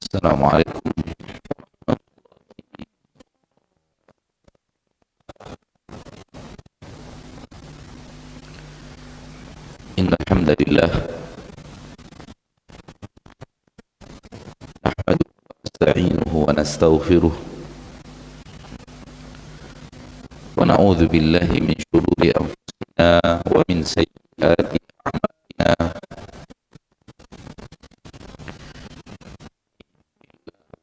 Assalamualaikum. Innal hamdalillah nahmaduhu wa nasta'inuhu wa nastaghfiruh wa na'udzu billahi min shururi anfusina wa min sayyiati a'malina.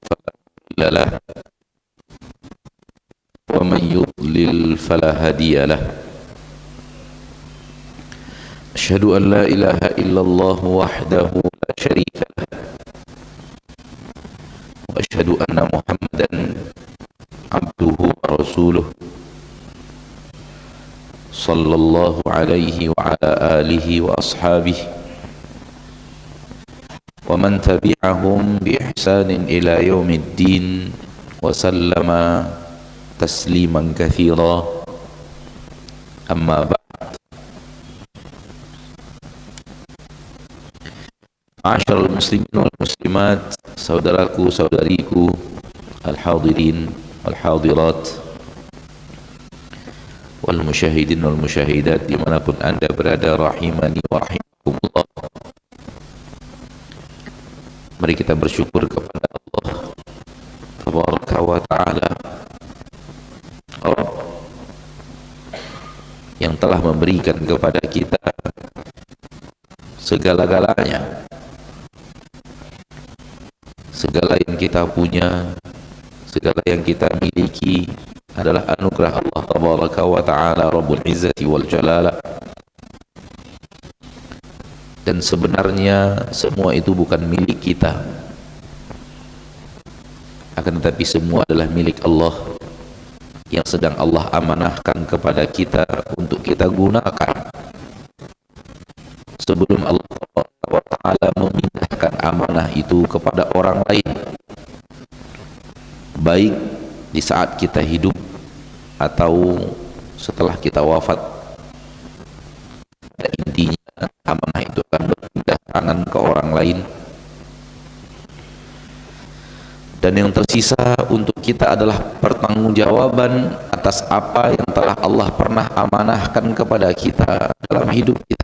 Fala mudilla lahu wa man yudlil fala hadiya lahu. Asyhadu an la ilaha illallah wahdahu la syarika lah wa asyhadu anna Muhammadan abduhu wa rasuluh sallallahu alaihi wa ala alihi wa ashabihi wa man tabi'ahum bi ihsanin ila yaumiddin wa sallama tasliman katsira. Amma ba'd. Ma'asyiral muslimin wal muslimat, saudaraku saudariku, al-hadirin wal hadirat, wal musyahidin wal musyahidat dimanapun anda berada, rahimani wa rahimakumullah. Mari kita bersyukur kepada Allah tabaraka wa ta'ala, Allah yang telah memberikan kepada kita segala-galanya. Segala yang kita punya, segala yang kita miliki adalah anugerah Allah tabaraka wa ta'ala Rabbul Izzati wal Jalala. Dan sebenarnya semua itu bukan milik kita, akan tetapi semua adalah milik Allah yang sedang Allah amanahkan kepada kita untuk kita gunakan sebelum Allah wa ta'ala memindahkan amanah itu kepada orang lain, baik di saat kita hidup atau setelah kita wafat. Pada intinya amanah itu akan berpindah tangan ke orang lain, dan yang tersisa untuk kita adalah pertanggungjawaban atas apa yang telah Allah pernah amanahkan kepada kita dalam hidup kita.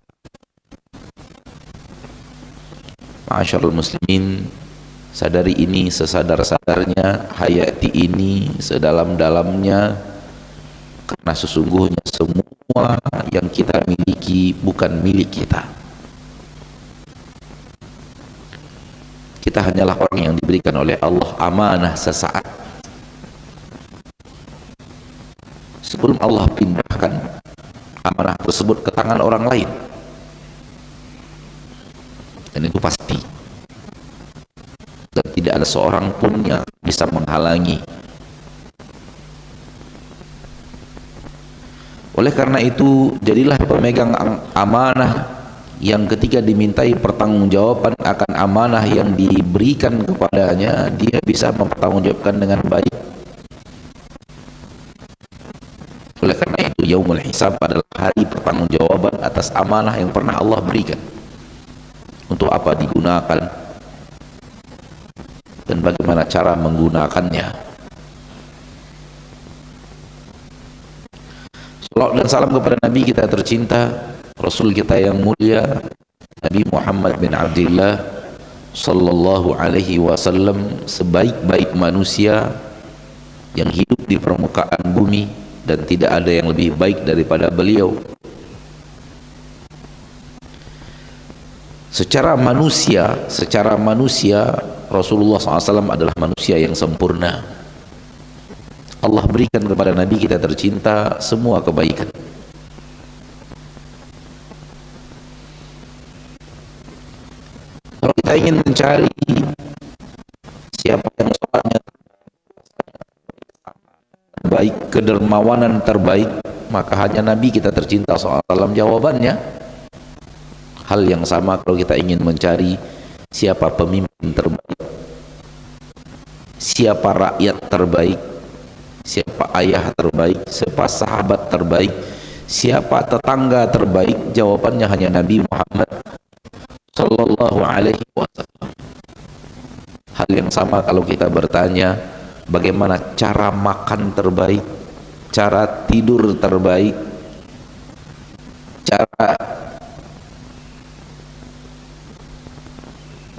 Ma'asyiral muslimin, sadari ini sesadar-sadarnya, hayati ini sedalam-dalamnya, karena sesungguhnya semua yang kita miliki bukan milik kita. Kita hanyalah orang yang diberikan oleh Allah amanah sesaat sebelum Allah pindahkan amanah tersebut ke tangan orang lain. Dan itu pasti, dan tidak ada seorang pun yang bisa menghalangi. Oleh karena itu, jadilah pemegang amanah yang ketika dimintai pertanggungjawaban akan amanah yang diberikan kepadanya, dia bisa mempertanggungjawabkan dengan baik. Oleh karena itu, yaumul hisab adalah hari pertanggungjawaban atas amanah yang pernah Allah berikan. Untuk apa digunakan dan bagaimana cara menggunakannya. Salawat dan salam kepada Nabi kita tercinta, Rasul kita yang mulia, Nabi Muhammad bin Abdullah sallallahu alaihi wasallam, sebaik-baik manusia yang hidup di permukaan bumi, dan tidak ada yang lebih baik daripada beliau. Secara manusia Rasulullah SAW adalah manusia yang sempurna. Allah berikan kepada Nabi kita tercinta semua kebaikan. Kalau kita ingin mencari siapa yang sholatnya terbaik, kedermawanan terbaik, maka hanya Nabi kita tercinta SAW jawabannya. Hal yang sama kalau kita ingin mencari siapa pemimpin terbaik, siapa rakyat terbaik, siapa ayah terbaik, siapa sahabat terbaik, siapa tetangga terbaik, jawabannya hanya Nabi Muhammad sallallahu alaihi wasallam. Hal yang sama kalau kita bertanya bagaimana cara makan terbaik, cara tidur terbaik, cara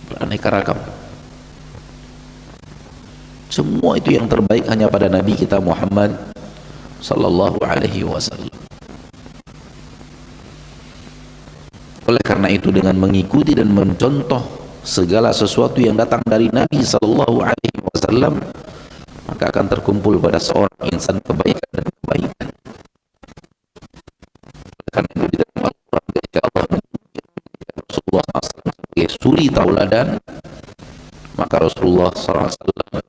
beraneka ragam. Semua itu yang terbaik hanya pada Nabi kita Muhammad sallallahu alaihi wasallam. Oleh karena itu, dengan mengikuti dan mencontoh segala sesuatu yang datang dari Nabi sallallahu alaihi wasallam, maka akan terkumpul pada seorang insan kebaikan dan kebaikan. Oleh karena itu, di dalam Al-Quran ketika Allah menyebut Rasulullah SAW sebagai suri tauladan, maka Rasulullah SAW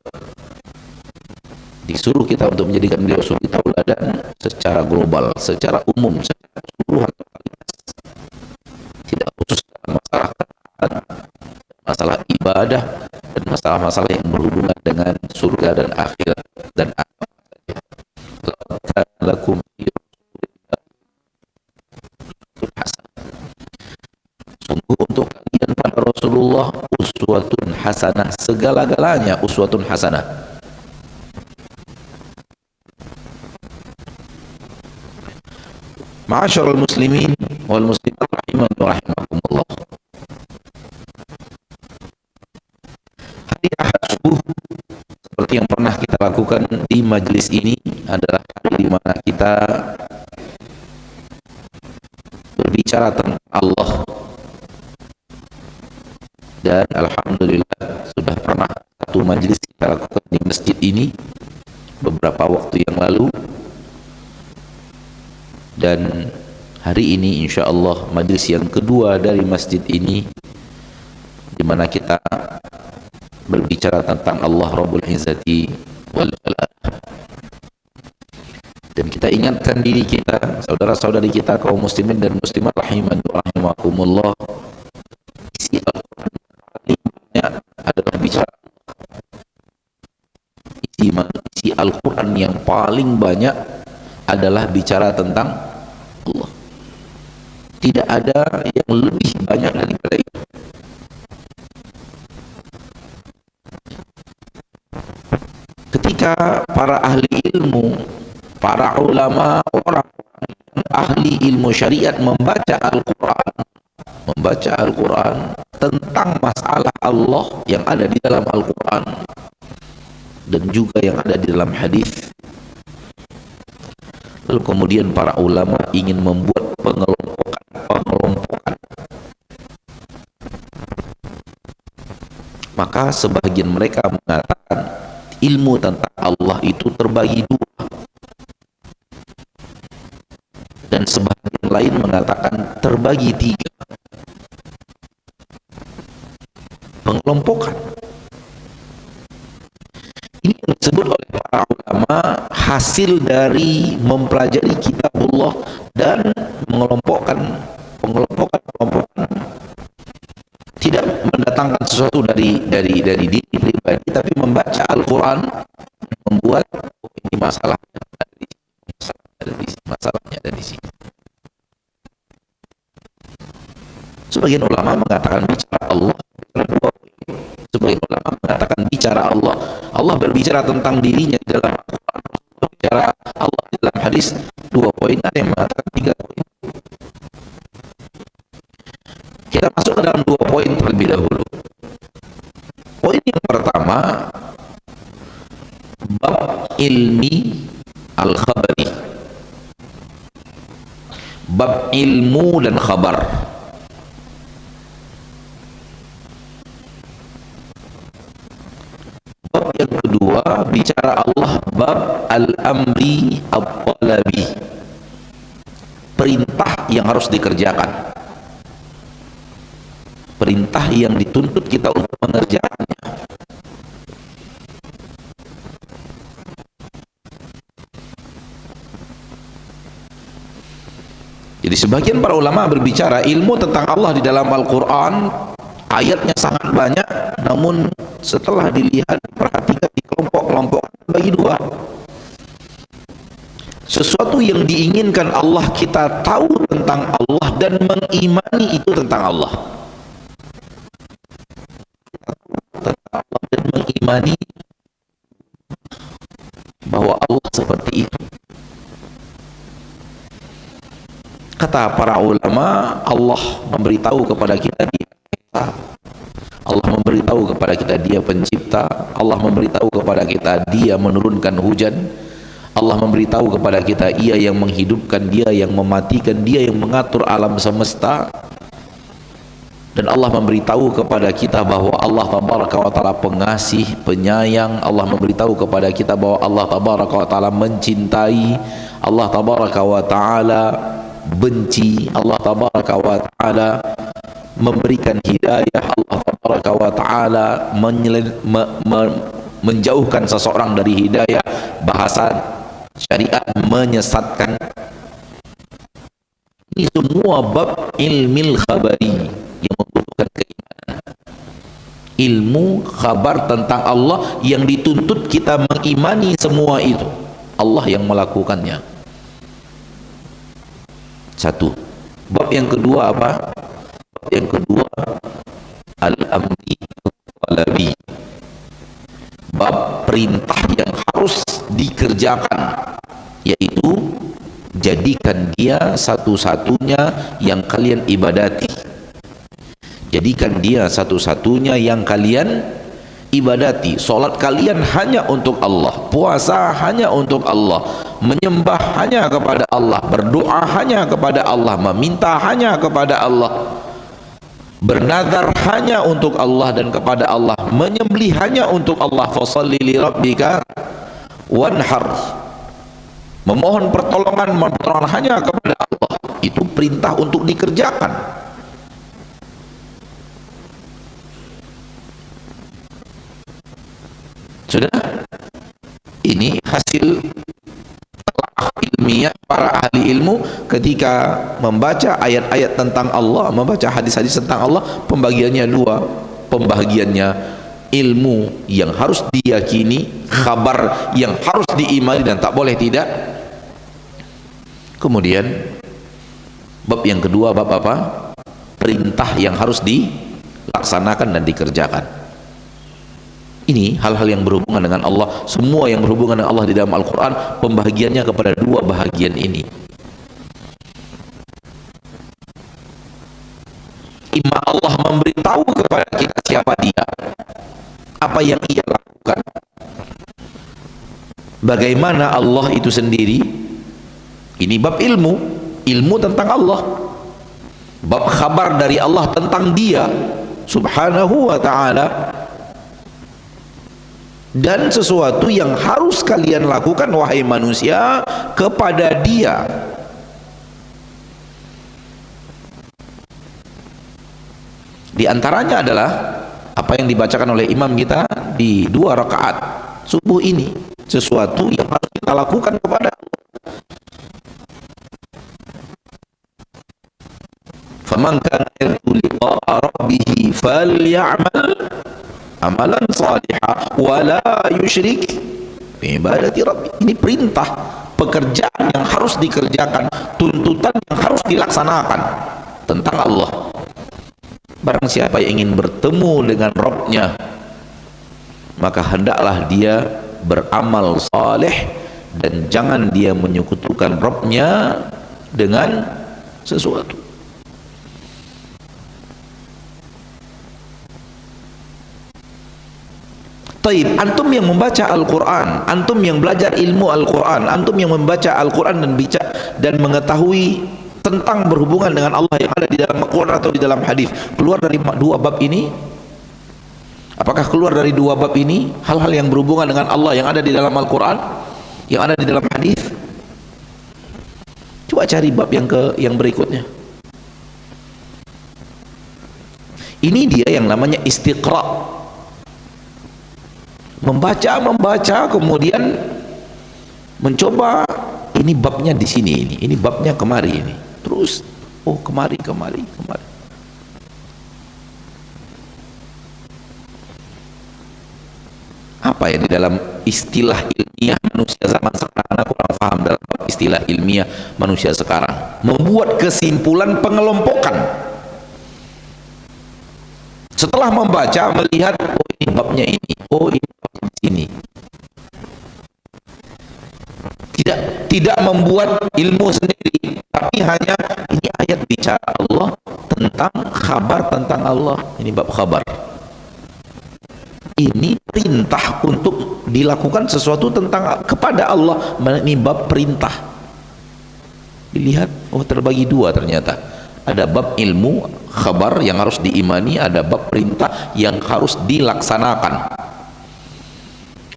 disuruh kita untuk menjadikan beliau suri tauladan secara global, secara umum, secara keseluruhan, tidak khusus dalam masalah ketaatan, masalah ibadah, dan masalah-masalah yang berhubungan dengan surga dan akhirat dan apa saja. Lakum sungguh untuk kalian pada Rasulullah uswatun hasanah, segala-galanya uswatun hasanah. Ma'asyiral muslimin wal muslimat rahimani wa rahimakumullah. Hari Ahad subuh seperti yang pernah kita lakukan di majelis ini adalah hari di mana kita berbicara tentang Allah, dan alhamdulillah sudah pernah satu majelis kita lakukan di masjid ini beberapa waktu yang lalu, dan hari ini insyaallah majelis yang kedua dari masjid ini di mana kita berbicara tentang Allah Rabbul Izzati wal Jalal. Dan kita ingatkan diri kita, saudara-saudari kita kaum muslimin dan muslimat rahiman wa rahimakumullah, isi Al-Quran adalah bicara isi Al-Quran yang paling banyak adalah bicara tentang Allah. Tidak ada yang lebih banyak daripada itu. Ketika para ahli ilmu, para ulama, orang ahli ilmu syariat membaca Al-Quran tentang masalah Allah yang ada di dalam Al-Quran dan juga yang ada di dalam hadis, lalu kemudian para ulama ingin membuat pengelompokan, maka sebagian mereka mengatakan ilmu tentang Allah itu terbagi dua, dan sebagian lain mengatakan terbagi tiga. Pengelompokan ini yang disebut oleh para ulama hasil dari mempelajari kitabullah dan pengelompokan tidak mendatangkan sesuatu dari diri pribadi, tapi membaca Al-Quran membuat ini masalahnya ada di sini. Sebagian ulama mengatakan bicara Allah dua. Sebagian ulama mengatakan bicara Allah berbicara tentang dirinya di dalam Al-Quran, bicara Allah di dalam hadis 2 poin, ada yang mengatakan 3 poin. Kita masuk ke dalam 2 poin terlebih dahulu. Poin yang pertama, bab ilmi al-khabari, bab ilmu dan khabar. Bab yang kedua bicara Allah, bab al-amri al-talabi, perintah yang harus dikerjakan, perintah yang dituntut kita untuk mengerjakannya. Jadi sebagian para ulama berbicara ilmu tentang Allah di dalam Al-Quran, ayatnya sangat banyak, namun setelah dilihat, perhatikan di kelompok-kelompok bagi dua. Sesuatu yang diinginkan Allah, kita tahu tentang Allah dan mengimani itu tentang Allah. Dan mengimani bahwa Allah seperti itu. Kata para ulama, Allah memberitahu kepada kita Dia pencipta. Allah memberitahu kepada kita Dia pencipta. Allah memberitahu kepada kita Dia menurunkan hujan. Allah memberitahu kepada kita Ia yang menghidupkan, Dia yang mematikan, Dia yang mengatur alam semesta. Dan Allah memberitahu kepada kita bahwa Allah tabaraka wa ta'ala pengasih, penyayang. Allah memberitahu kepada kita bahwa Allah tabaraka wa ta'ala mencintai. Allah tabaraka wa ta'ala benci. Allah tabaraka wa ta'ala memberikan hidayah. Allah tabaraka wa ta'ala menjauhkan seseorang dari hidayah. Bahasa syariat menyesatkan. Ini semua bab ilmil khabari yang membutuhkan keimanan. Ilmu khabar tentang Allah yang dituntut kita mengimani semua itu. Allah yang melakukannya. Satu. Bab yang kedua apa? Bab yang kedua al-amri wal-talabi. Bab perintah yang harus dikerjakan, yaitu jadikan Dia satu-satunya yang kalian ibadati. Jadikan Dia satu-satunya yang kalian ibadati. Solat kalian hanya untuk Allah, puasa hanya untuk Allah, menyembah hanya kepada Allah, berdoa hanya kepada Allah, meminta hanya kepada Allah, bernazar hanya untuk Allah dan kepada Allah, menyembelih hanya untuk Allah. Fasholli li rabbika wanhar. Memohon pertolongan hanya kepada Allah. Itu perintah untuk dikerjakan. Sudah? Ini hasil ilmiah para ahli ilmu ketika membaca ayat-ayat tentang Allah, membaca hadis-hadis tentang Allah. Pembagiannya dua. Pembagiannya ilmu yang harus diyakini, khabar yang harus diimani dan tak boleh tidak. Kemudian bab yang kedua, bab apa? Perintah yang harus dilaksanakan dan dikerjakan. Ini hal-hal yang berhubungan dengan Allah. Semua yang berhubungan dengan Allah di dalam Al-Quran, pembahagiannya kepada dua bahagian ini. Ima Allah memberitahu kepada kita siapa Dia, apa yang Ia lakukan, bagaimana Allah itu sendiri. Ini bab ilmu, ilmu tentang Allah. Bab khabar dari Allah tentang Dia subhanahu wa ta'ala. Dan sesuatu yang harus kalian lakukan wahai manusia kepada Dia. Di antaranya adalah apa yang dibacakan oleh imam kita di 2 rakaat subuh ini, sesuatu yang harus kita lakukan kepada Allah. Faman kana yarju liqa'a rabbih falya'mal amalan salihah wala yusyrik bi ibadati rabbi. Ini perintah, pekerjaan yang harus dikerjakan, tuntutan yang harus dilaksanakan tentang Allah. Barang siapa yang ingin bertemu dengan Rabbnya, maka hendaklah dia beramal saleh dan jangan dia menyekutukan Rabbnya dengan sesuatu. Taib, antum yang membaca Al-Quran, antum yang belajar ilmu Al-Quran, antum yang membaca Al-Quran dan mengetahui tentang berhubungan dengan Allah yang ada di dalam Al-Quran atau di dalam hadis, keluar dari dua bab ini? Apakah keluar dari dua bab ini hal-hal yang berhubungan dengan Allah yang ada di dalam Al-Quran, yang ada di dalam hadis? Coba cari bab yang berikutnya. Ini dia yang namanya istiqra. Membaca kemudian mencoba, ini babnya di sini, ini babnya kemari, ini terus kemari. Apa ya di dalam istilah ilmiah manusia zaman sekarang? Aku kurang paham dalam istilah ilmiah manusia sekarang. Membuat kesimpulan pengelompokan setelah membaca, melihat ini babnya ini, ini tidak membuat ilmu sendiri, tapi hanya ini ayat bicara Allah tentang kabar tentang Allah. Ini bab kabar. Ini perintah untuk dilakukan sesuatu tentang kepada Allah. Ini bab perintah. Dilihat, oh terbagi dua ternyata. Ada bab ilmu khabar yang harus diimani, ada bab perintah yang harus dilaksanakan.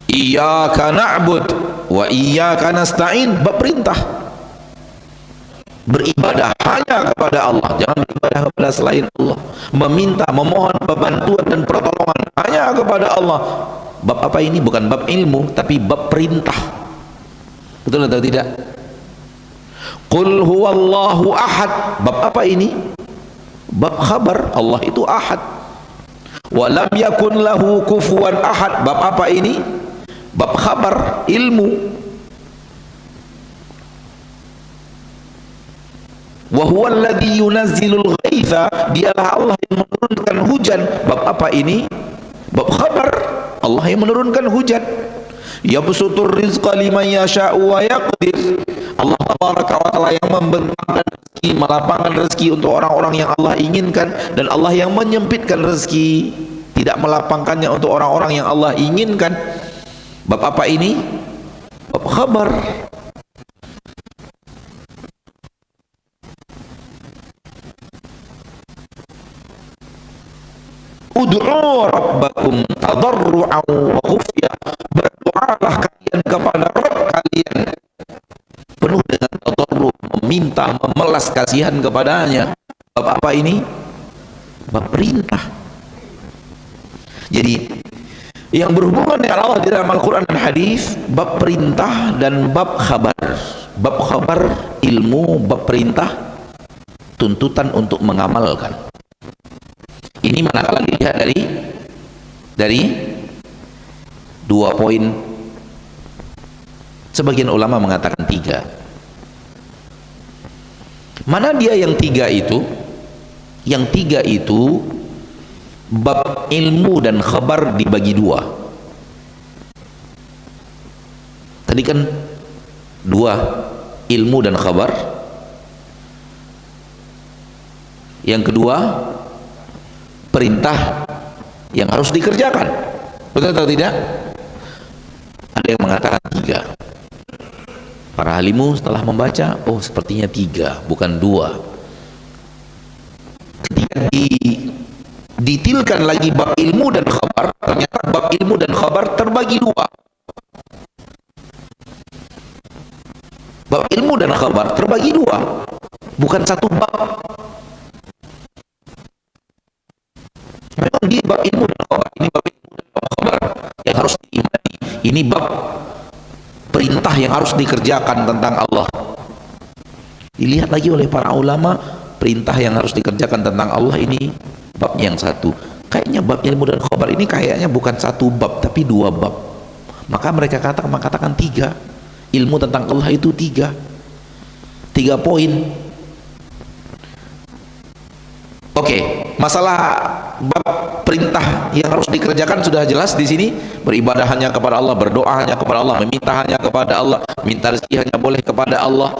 Iyyaka na'bud wa iyyaka nasta'in, bab perintah. Beribadah hanya kepada Allah, jangan beribadah kepada selain Allah. Meminta, memohon bantuan dan pertolongan hanya kepada Allah. Bab apa ini? Bukan bab ilmu, tapi bab perintah. Betul atau tidak? Qul huwallahu ahad, bab apa ini? Bab khabar, Allah itu ahad. Wa lam yakun lahu kufuwan ahad, bab apa ini? Bab khabar, ilmu. Wa huwa alladhi yunazzilul ghaitha, dialah Allah yang menurunkan hujan. Bab apa ini? Bab khabar, Allah yang menurunkan hujan. Yabsutur rizqa liman yasha'u wa yaqdir, Allah tabaraka wa ta'ala yang membentangkan rezeki, melapangkan rezeki untuk orang-orang yang Allah inginkan, dan Allah yang menyempitkan rezeki, tidak melapangkannya untuk orang-orang yang Allah inginkan. Bab apa ini? Bab khabar. Ud'u rabbakum tadarru'an wa khufya, berdoalah kalian kepada Rabb kalian penuh dengan tadarru', meminta, memelas kasihan kepadanya. Bab apa ini? Bab perintah. Jadi yang berhubungan dengan Allah di dalam Al-Quran dan Hadis, bab perintah dan bab khabar. Bab khabar ilmu, bab perintah tuntutan untuk mengamalkan. Ini manakala dilihat dari dua poin. Sebagian ulama mengatakan tiga. Mana dia yang tiga itu? Yang tiga itu bab ilmu dan khabar dibagi dua. Tadi kan dua, ilmu dan khabar. Yang kedua, perintah yang harus dikerjakan. Betul atau tidak? Ada yang mengatakan tiga. Para alimu setelah membaca, oh sepertinya tiga, bukan dua. Ketika ditilkan lagi bab ilmu dan khabar, ternyata bab ilmu dan khabar terbagi dua. Bab ilmu dan khabar terbagi dua, bukan satu bab. Memang di bab ilmu dan khabar, ini bab ilmu dan bab khabar yang harus diimani. Ini bab perintah yang harus dikerjakan tentang Allah. Dilihat lagi oleh para ulama, perintah yang harus dikerjakan tentang Allah ini bab yang satu. Kayaknya bab ilmu dan khabar ini kayaknya bukan satu bab tapi dua bab. Maka mereka katakan tiga. Ilmu tentang Allah itu tiga poin. Oke, masalah bab perintah yang harus dikerjakan sudah jelas di sini. Beribadah hanya kepada Allah, berdoa hanya kepada Allah, meminta hanya kepada Allah, minta rezeki hanya boleh kepada Allah,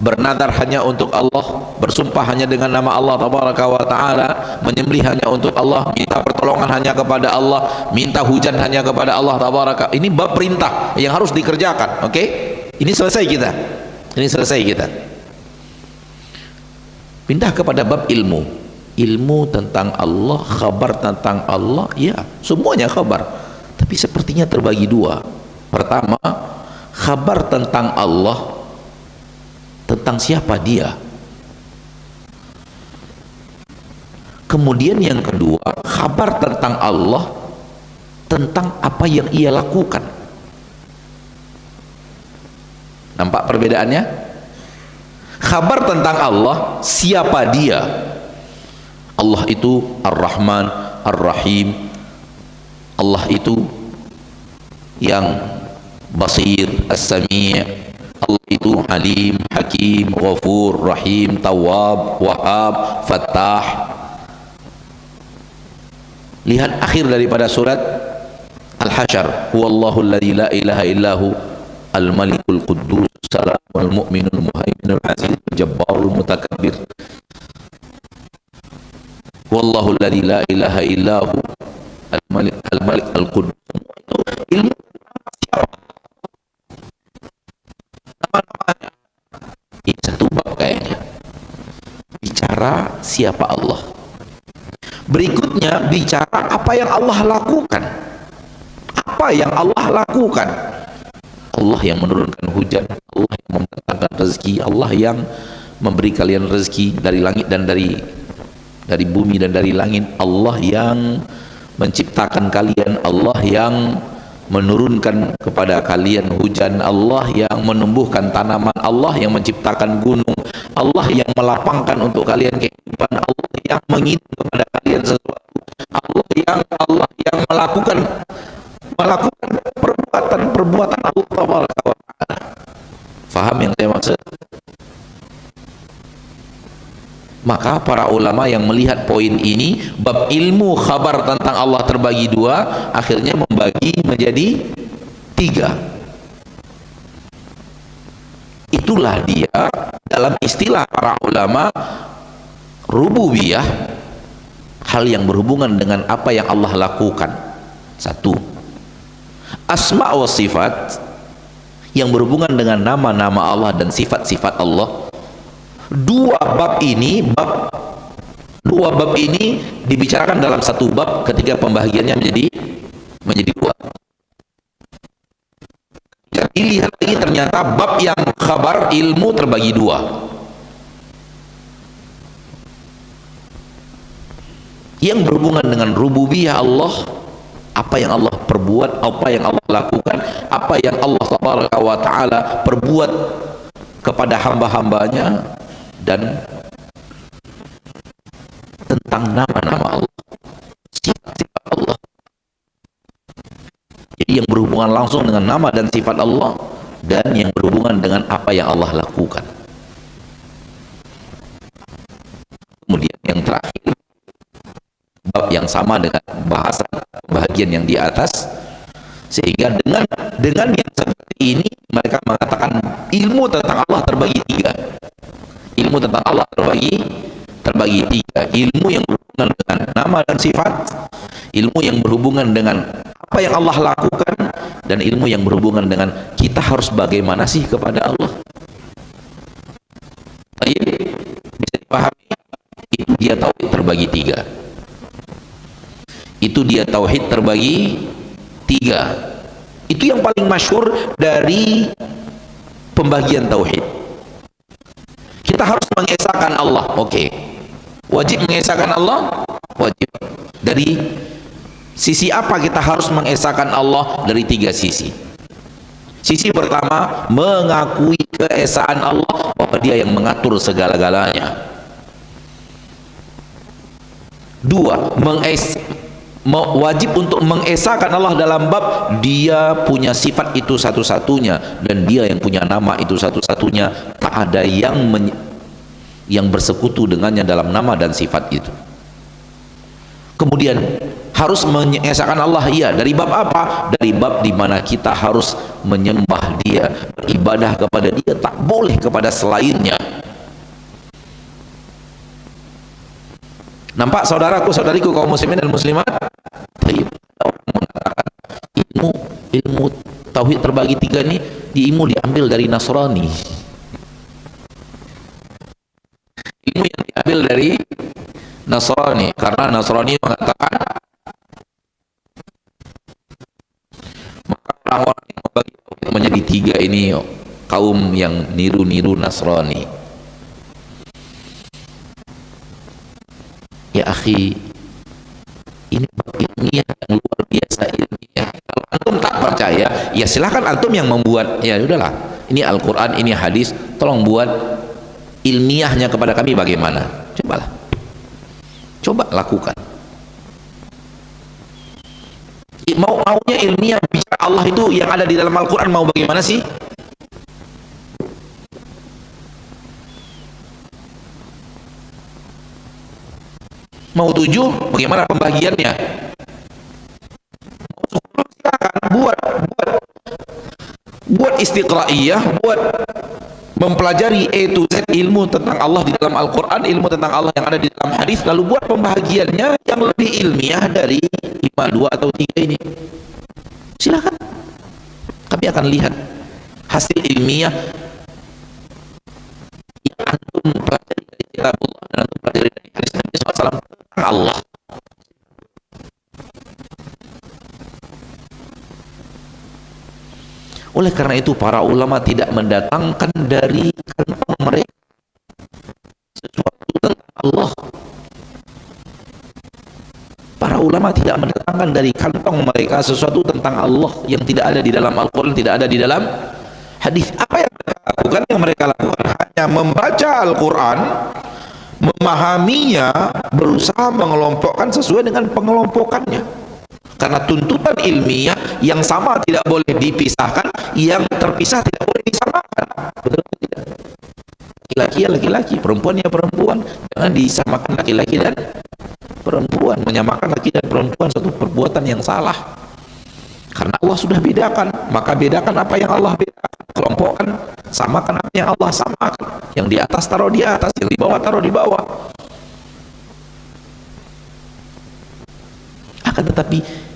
bernadar hanya untuk Allah, bersumpah hanya dengan nama Allah tabaraka wa ta'ala, menyembelih hanya untuk Allah, minta pertolongan hanya kepada Allah, minta hujan hanya kepada Allah tabaraka. Ini bab perintah yang harus dikerjakan. Oke? Ini selesai kita. Pindah kepada bab ilmu. Ilmu tentang Allah, khabar tentang Allah, ya semuanya khabar, tapi sepertinya terbagi dua. Pertama, khabar tentang Allah, tentang siapa dia. Kemudian yang kedua, kabar tentang Allah, tentang apa yang ia lakukan. Nampak perbedaannya? Kabar tentang Allah, siapa dia. Allah itu Ar-Rahman, Ar-Rahim. Allah itu yang Basir, As-Sami'. Allah itu Alim, Hakim, Ghafur, Rahim, Tawwab, Wahhab, Fattah. Lihat akhir daripada surat Al-Hasyr, huwallahu alladzi la ilaha illahu al-malikul quddus salamul mu'minul muhaiminul azizul jabbarul mutakabbir. Wallahu alladzi la ilaha illahu al-malik al-qudus. Itu ilmu siapa? Nama-namanya. Ini satu bab kayaknya. Bicara siapa Allah. Berikutnya bicara apa yang Allah lakukan. Apa yang Allah lakukan? Allah yang menurunkan hujan, Allah yang mendatangkan rezeki, Allah yang memberi kalian rezeki dari langit dan dari bumi dan dari langit, Allah yang menciptakan kalian, Allah yang menurunkan kepada kalian hujan, Allah yang menumbuhkan tanaman, Allah yang menciptakan gunung, Allah yang melapangkan untuk kalian kehidupan, Allah yang mengirim kepada kalian sesuatu, Allah yang melakukan perbuatan Allah Taala. Faham yang saya maksud? Maka para ulama yang melihat poin ini, bab ilmu khabar tentang Allah terbagi dua, akhirnya membagi menjadi tiga. Itulah dia dalam istilah para ulama rububiyah, hal yang berhubungan dengan apa yang Allah lakukan. Satu, asma wa sifat, yang berhubungan dengan nama-nama Allah dan sifat-sifat Allah. Dua bab ini dibicarakan dalam satu bab ketika pembagiannya menjadi dua. Jadi lihat lagi, ternyata bab yang khabar ilmu terbagi dua. Yang berhubungan dengan rububiyah Allah, apa yang Allah perbuat, apa yang Allah lakukan, apa yang Allah Tabaraka wa Ta'ala perbuat kepada hamba-hambanya, dan tentang nama-nama Allah, sifat-sifat Allah. Jadi yang berhubungan langsung dengan nama dan sifat Allah, dan yang berhubungan dengan apa yang Allah lakukan. Kemudian yang terakhir, bab yang sama dengan bahasan bahagian yang di atas, sehingga dengan yang seperti ini mereka mengatakan ilmu tentang Allah terbagi tiga. Ilmu tentang Allah terbagi tiga. Ilmu yang berhubungan dengan nama dan sifat, ilmu yang berhubungan dengan apa yang Allah lakukan, dan ilmu yang berhubungan dengan kita harus bagaimana sih kepada Allah. Baik, bisa dipahami? Itu dia tauhid terbagi tiga. Itu dia tauhid terbagi tiga. Itu yang paling masyhur dari pembagian tauhid. Kita harus mengesahkan Allah, oke. Wajib mengesahkan Allah, wajib. Dari sisi apa kita harus mengesahkan Allah? Dari tiga sisi. Sisi pertama, mengakui keesaan Allah bahwa Dia yang mengatur segala-galanya. Dua, wajib untuk mengesahkan Allah dalam bab Dia punya sifat itu satu-satunya, dan Dia yang punya nama itu satu-satunya, tak ada yang bersekutu dengannya dalam nama dan sifat itu. Kemudian harus mengesahkan Allah, iya, dari bab apa? Dari bab di mana kita harus menyembah Dia, beribadah kepada Dia, tak boleh kepada selainnya. Nampak saudaraku, saudariku, kaum muslimin dan muslimat? Orang mengatakan ilmu tauhid terbagi tiga ini diambil dari Nasrani. Ilmu yang diambil dari Nasrani, karena Nasrani mengatakan maka orang-orang yang membagi tauhid menjadi tiga ini kaum yang niru-niru Nasrani. Ya akhi, ini ilmiah yang luar biasa, ilmiah. Kalau antum tak percaya, ya silahkan antum yang membuat. Ya udahlah, ini Al-Quran, ini hadis, tolong buat ilmiahnya kepada kami bagaimana. Cobalah, coba lakukan. Maunya ilmiah bicara Allah itu yang ada di dalam Al-Quran, mau bagaimana sih? Mau 7, bagaimana pembagiannya? Mau 10, silakan buat istiqraiyah, buat mempelajari A to Z ilmu tentang Allah di dalam Al-Quran, ilmu tentang Allah yang ada di dalam hadis, lalu buat pembahagiannya yang lebih ilmiah dari 5, 2 atau 3 ini. Silakan. Kami akan lihat hasil ilmiah yang antum pelajari dari kitab Allah dan antum pelajari dari hadis Nabi SAW tentang Allah. Oleh karena itu para ulama tidak mendatangkan dari kantong mereka sesuatu tentang Allah. Para ulama tidak mendatangkan dari kantong mereka sesuatu tentang Allah yang tidak ada di dalam Al-Quran, tidak ada di dalam hadis. Apa yang mereka lakukan? Yang mereka lakukan hanya membaca Al-Quran, memahaminya, berusaha mengelompokkan sesuai dengan pengelompokannya. Karena tuntutan ilmiah yang sama tidak boleh dipisahkan, yang terpisah tidak boleh disamakan. Betul tidak? Laki-laki ya laki-laki, perempuan ya perempuan. Jangan disamakan laki-laki dan perempuan. Menyamakan laki dan perempuan satu perbuatan yang salah. Karena Allah sudah bedakan, maka bedakan apa yang Allah bedakan. Kelompokkan, samakan apa yang Allah samakan. Yang di atas taruh di atas, yang di bawah taruh di bawah. Akan tetapi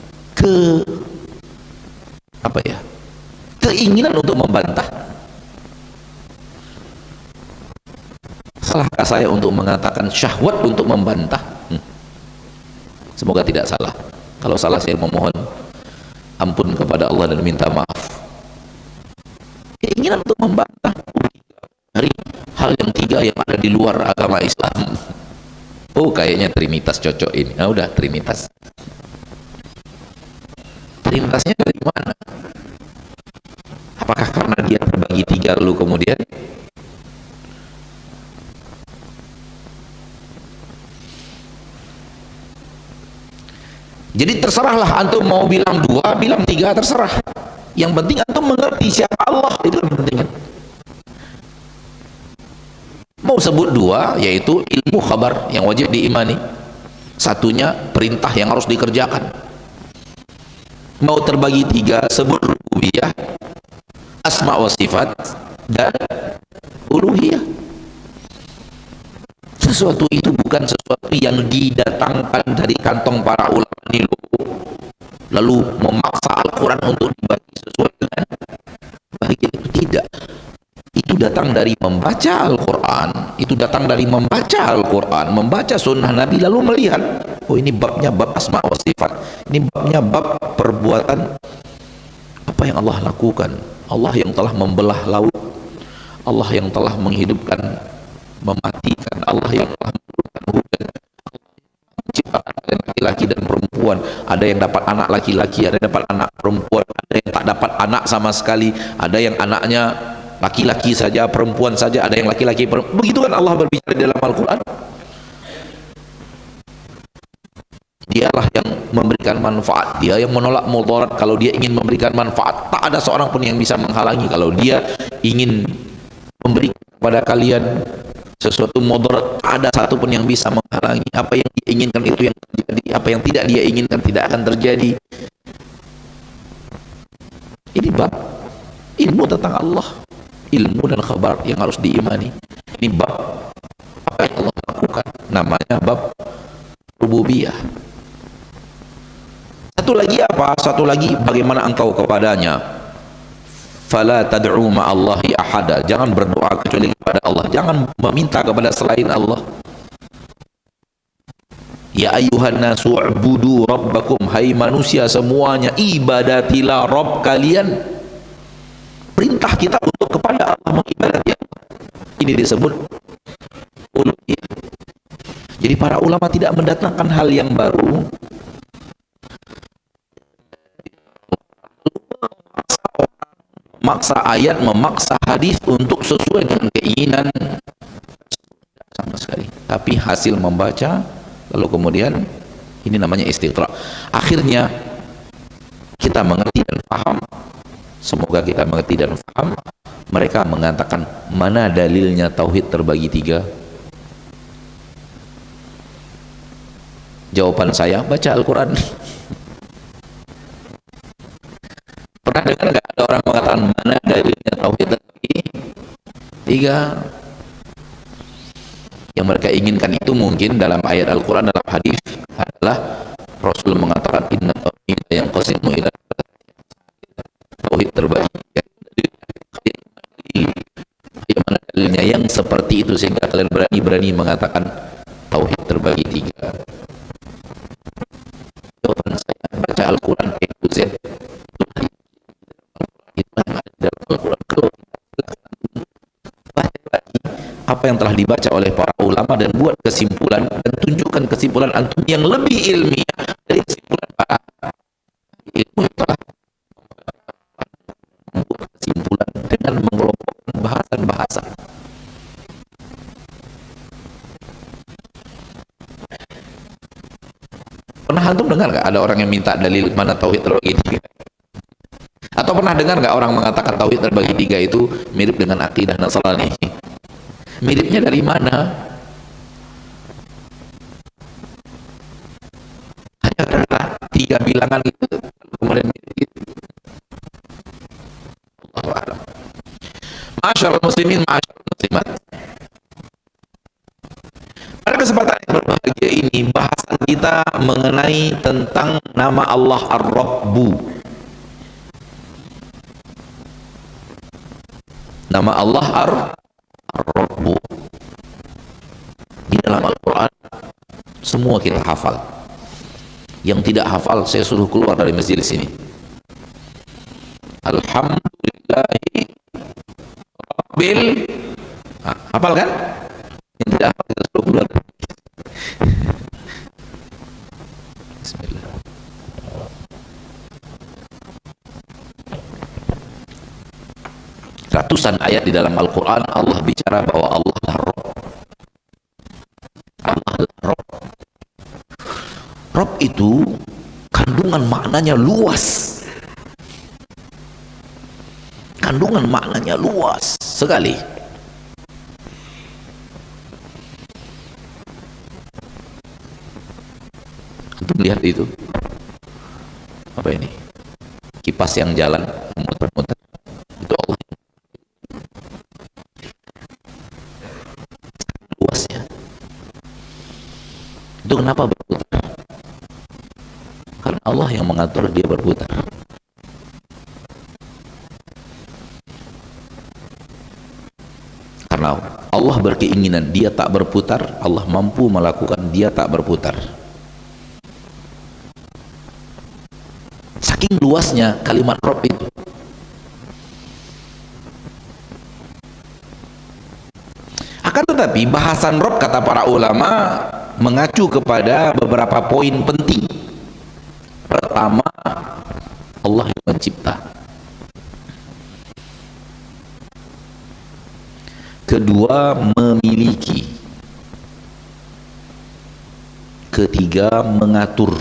keinginan untuk membantah. Salahkah saya untuk mengatakan syahwat untuk membantah? Semoga tidak salah. Kalau salah saya memohon ampun kepada Allah dan minta maaf. Keinginan untuk membantah dari hal yang 3 yang ada di luar agama Islam. Oh, kayaknya Trinitas cocok ini. Nah, udah Trinitas. Trinitasnya dari mana? Apakah karena dia terbagi 3 lalu kemudian jadi terserahlah antum mau bilang 2, bilang 3, terserah. Yang penting antum mengerti siapa Allah, itu yang penting. Mau sebut 2, yaitu ilmu khabar yang wajib diimani. Satunya perintah yang harus dikerjakan. Mau terbagi 3, sebut rububiyah, asma wa sifat, dan uluhiyah. Sesuatu itu bukan sesuatu yang didatangkan dari kantong para ulama ini lalu memaksa Al-Quran untuk dibagi sesuai dengan bagian itu. Tidak. Itu datang dari membaca Al-Quran, itu datang dari membaca Al-Quran, membaca sunnah Nabi, lalu melihat, oh ini babnya bab asma wa sifat, ini babnya bab perbuatan apa yang Allah lakukan. Allah yang telah membelah laut, Allah yang telah menghidupkan, mematikan, Allah yang telah menurunkan hujan, menciptakan laki-laki dan perempuan. Ada yang dapat anak laki-laki, ada yang dapat anak perempuan, ada yang tak dapat anak sama sekali, ada yang anaknya laki-laki saja, perempuan saja, ada yang laki-laki perempuan. Begitu kan Allah berbicara di dalam Al-Quran. Dialah yang memberikan manfaat, dia yang menolak mudarat kalau dia ingin memberikan manfaat. Tak ada seorang pun yang bisa menghalangi. Kalau dia ingin memberi kepada kalian sesuatu mudarat, tak ada satu pun yang bisa menghalangi. Apa yang dia inginkan itu yang terjadi, apa yang tidak dia inginkan tidak akan terjadi. Ini bab ilmu tentang Allah, ilmu dan khabar yang harus diimani. Ini bab apa yang Allah lakukan, namanya bab rububiyah. Satu lagi apa? Satu lagi bagaimana engkau kepadanya. Fala tad'u ma'allahi ahada. Jangan berdoa kecuali kepada Allah. Jangan meminta kepada selain Allah. Ya ayuhan nasu ubudu rabbakum. Hai manusia semuanya, ibadatilah Rabb kalian. Perintah kita untuk kepada Allah mengibadati Allah. Ini disebut uluhiyah. Jadi para ulama tidak mendatangkan hal yang baru. Memaksa ayat, memaksa hadis untuk sesuai dengan keinginan sama sekali. Tapi hasil membaca, lalu kemudian ini namanya istiqra. Akhirnya kita mengerti dan paham. Semoga kita mengerti dan paham. Mereka mengatakan, mana dalilnya tauhid terbagi 3? Jawaban saya, baca Al-Quran. Pernah dengar nggak ada orang mengatakan mana dalilnya tauhid terbagi Tiga. Yang mereka inginkan itu mungkin dalam ayat Al-Quran, dalam hadis adalah Rasul mengatakan inna tauhid yang qasimu ila tauhid terbagi. Bagaimana dalilnya yang seperti itu sehingga kalian berani mengatakan tauhid terbagi tiga? Jawaban saya, baca Al-Quran A to Z. Itu yang ada dalam Al-Quran. Kalau apa yang telah dibaca oleh para ulama dan buat kesimpulan dan tunjukkan kesimpulan antum yang lebih ilmiah dari kesimpulan para ilmu yang telah membuat kesimpulan dengan mengelompokkan bahasan-bahasan. Pernah antum dengar nggak ada orang yang minta dalil mana tauhid terbagi tiga? Atau pernah dengar nggak orang mengatakan tauhid terbagi tiga itu mirip dengan akidah Nasrani? Miripnya dari mana? Hanya karena tiga bilangan itu kemudian mirip gitu. Allahu a'lam. Ma'asyiral muslimin, ma'asyiral muslimat. Pada kesempatan yang berbahagia ini bahasan kita mengenai tentang nama Allah Ar-Rabbu. Nama Allah Ar-Rabbu di dalam Al-Quran semua kita hafal. Yang tidak hafal saya suruh keluar dari masjid sini. Alhamdulillahi Rabbil, hafal kan? Yang tidak hafal kita suruh keluar. Bismillah. Ratusan ayat di dalam Al-Quran Allah bicara bahwa Allah adalah Rabb. Allah adalah Rabb. Rabb itu kandungan maknanya luas. Kandungan maknanya luas sekali. Untuk melihat itu, apa ini? Kipas yang jalan muter-muter. Itu Allah. Luasnya. Itu kenapa berputar? Karena Allah yang mengatur dia berputar. Karena Allah berkeinginan dia tak berputar, Allah mampu melakukan dia tak berputar. Saking luasnya kalimat Rabb itu. Akan tetapi bahasan Rabb kata para ulama mengacu kepada beberapa poin penting. Pertama, Allah yang mencipta. Kedua, memiliki. Ketiga, mengatur.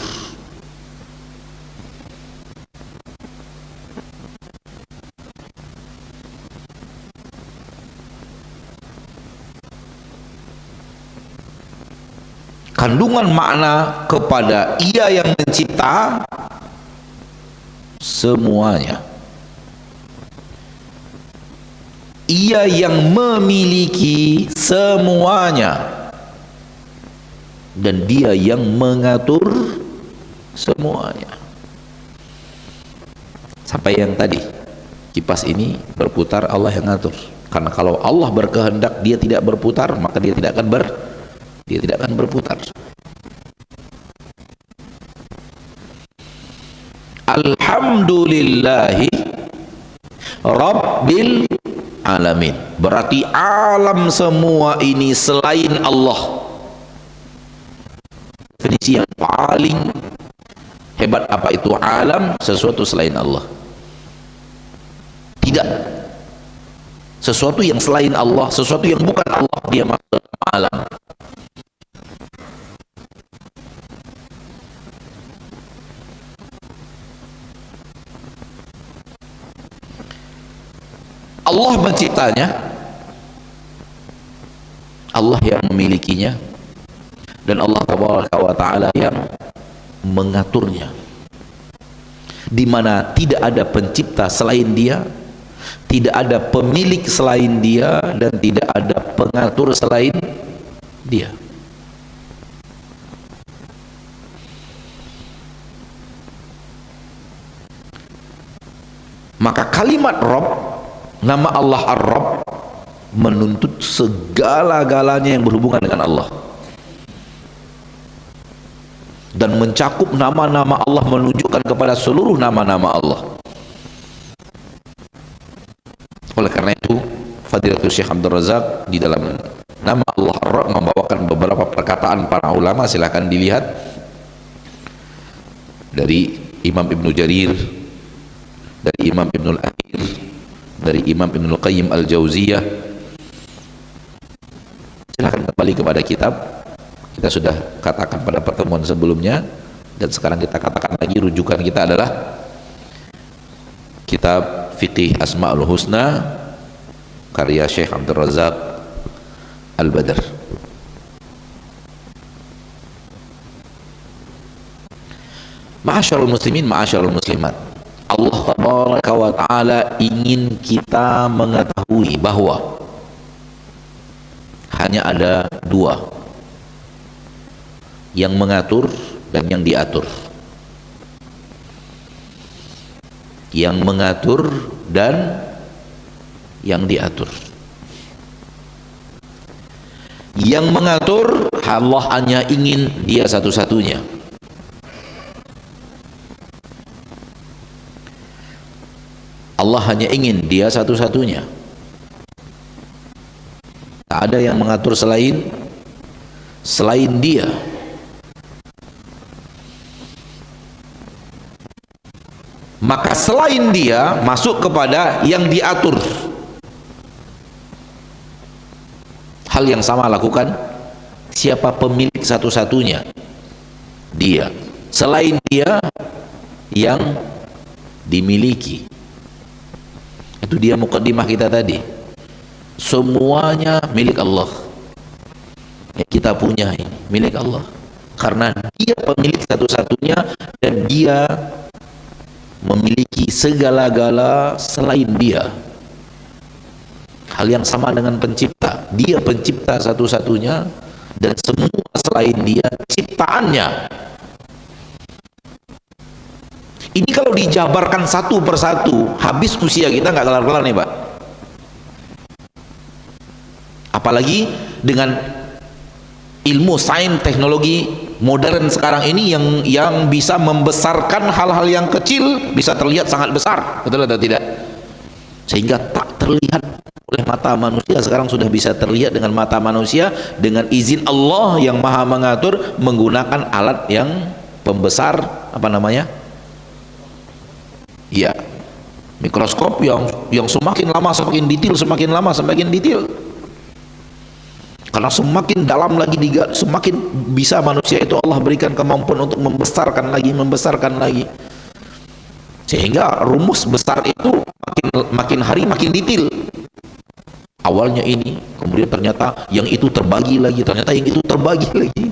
Kandungan makna kepada Ia yang mencipta semuanya. Ia yang memiliki semuanya dan Dia yang mengatur semuanya. Sampai yang tadi, kipas ini berputar, Allah yang ngatur. Karena kalau Allah berkehendak dia tidak berputar, maka dia tidak akan berputar. Alhamdulillahi Rabbil Alamin. Berarti alam semua ini selain Allah. Definisi yang paling hebat apa itu alam? Sesuatu selain Allah. Tidak. Sesuatu yang selain Allah, sesuatu yang bukan Allah, dia masuk alam. Allah menciptanya, Allah yang memilikinya, dan Allah Taala yang mengaturnya. Di mana tidak ada pencipta selain Dia, Tidak ada pemilik selain dia dan tidak ada pengatur selain dia. Maka kalimat Rabb, nama Allah Ar-Rabb, menuntut segala-galanya yang berhubungan dengan Allah, dan mencakup nama-nama Allah, menunjukkan kepada seluruh nama-nama Allah. Oleh karena itu, Fadilatul Syekh Abdul Razak di dalam nama Allah Ar-Rabb membawakan beberapa perkataan para ulama. Silakan dilihat dari Imam Ibnu Jarir, dari Imam Ibnul Athir, dari Imam Ibnul Qayyim Al-Jauziyah. Silakan kembali kepada kitab. Kita sudah katakan pada pertemuan sebelumnya, dan sekarang kita katakan lagi, rujukan kita adalah kitab Fiqih Asma'ul Husna karya Syekh Abdul Razak Al-Badr. Ma'asyarul muslimin, ma'asyarul muslimat, Allah Tabaraka wa Ta'ala ingin kita mengetahui bahwa hanya ada dua, yang mengatur dan yang diatur. Yang mengatur dan yang diatur. Yang mengatur, Allah hanya ingin dia satu-satunya. Allah hanya ingin dia satu-satunya. Tak ada yang mengatur selain dia. Maka selain dia masuk kepada yang diatur. Hal yang sama lakukan siapa pemilik satu-satunya? Dia. Selain dia yang dimiliki. Itu dia mukaddimah kita tadi. Semuanya milik Allah. Yang kita punya ini milik Allah. Karena dia pemilik satu-satunya dan dia memiliki segala-gala selain dia. Hal yang sama dengan pencipta. Dia pencipta satu-satunya dan semua selain dia ciptaannya. Ini kalau dijabarkan satu persatu, habis usia kita nggak kelar-kelar nih Pak. Apalagi dengan ilmu sains teknologi modern sekarang ini yang bisa membesarkan hal-hal yang kecil bisa terlihat sangat besar, betul atau tidak? Sehingga tak terlihat oleh mata manusia, sekarang sudah bisa terlihat dengan mata manusia dengan izin Allah yang maha mengatur menggunakan alat yang pembesar, apa namanya? Ya, mikroskop yang semakin lama semakin detail, semakin lama semakin detail. Karena semakin dalam lagi semakin bisa manusia itu Allah berikan kemampuan untuk membesarkan lagi, sehingga rumus besar itu makin hari makin detail. Awalnya ini, kemudian ternyata yang itu terbagi lagi, ternyata yang itu terbagi lagi.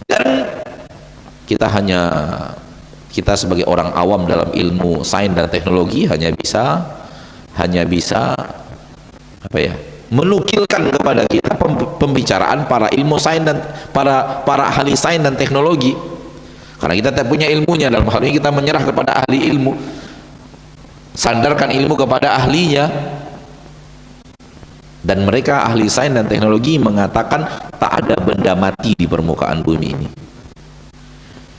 Dan kita sebagai orang awam dalam ilmu sains dan teknologi hanya bisa apa ya, menukilkan kepada kita pembicaraan para ilmu sains dan para ahli sains dan teknologi, karena kita tak punya ilmunya. Dalam hal ini kita menyerah kepada ahli ilmu, sandarkan ilmu kepada ahlinya, dan mereka ahli sains dan teknologi mengatakan tak ada benda mati di permukaan bumi ini.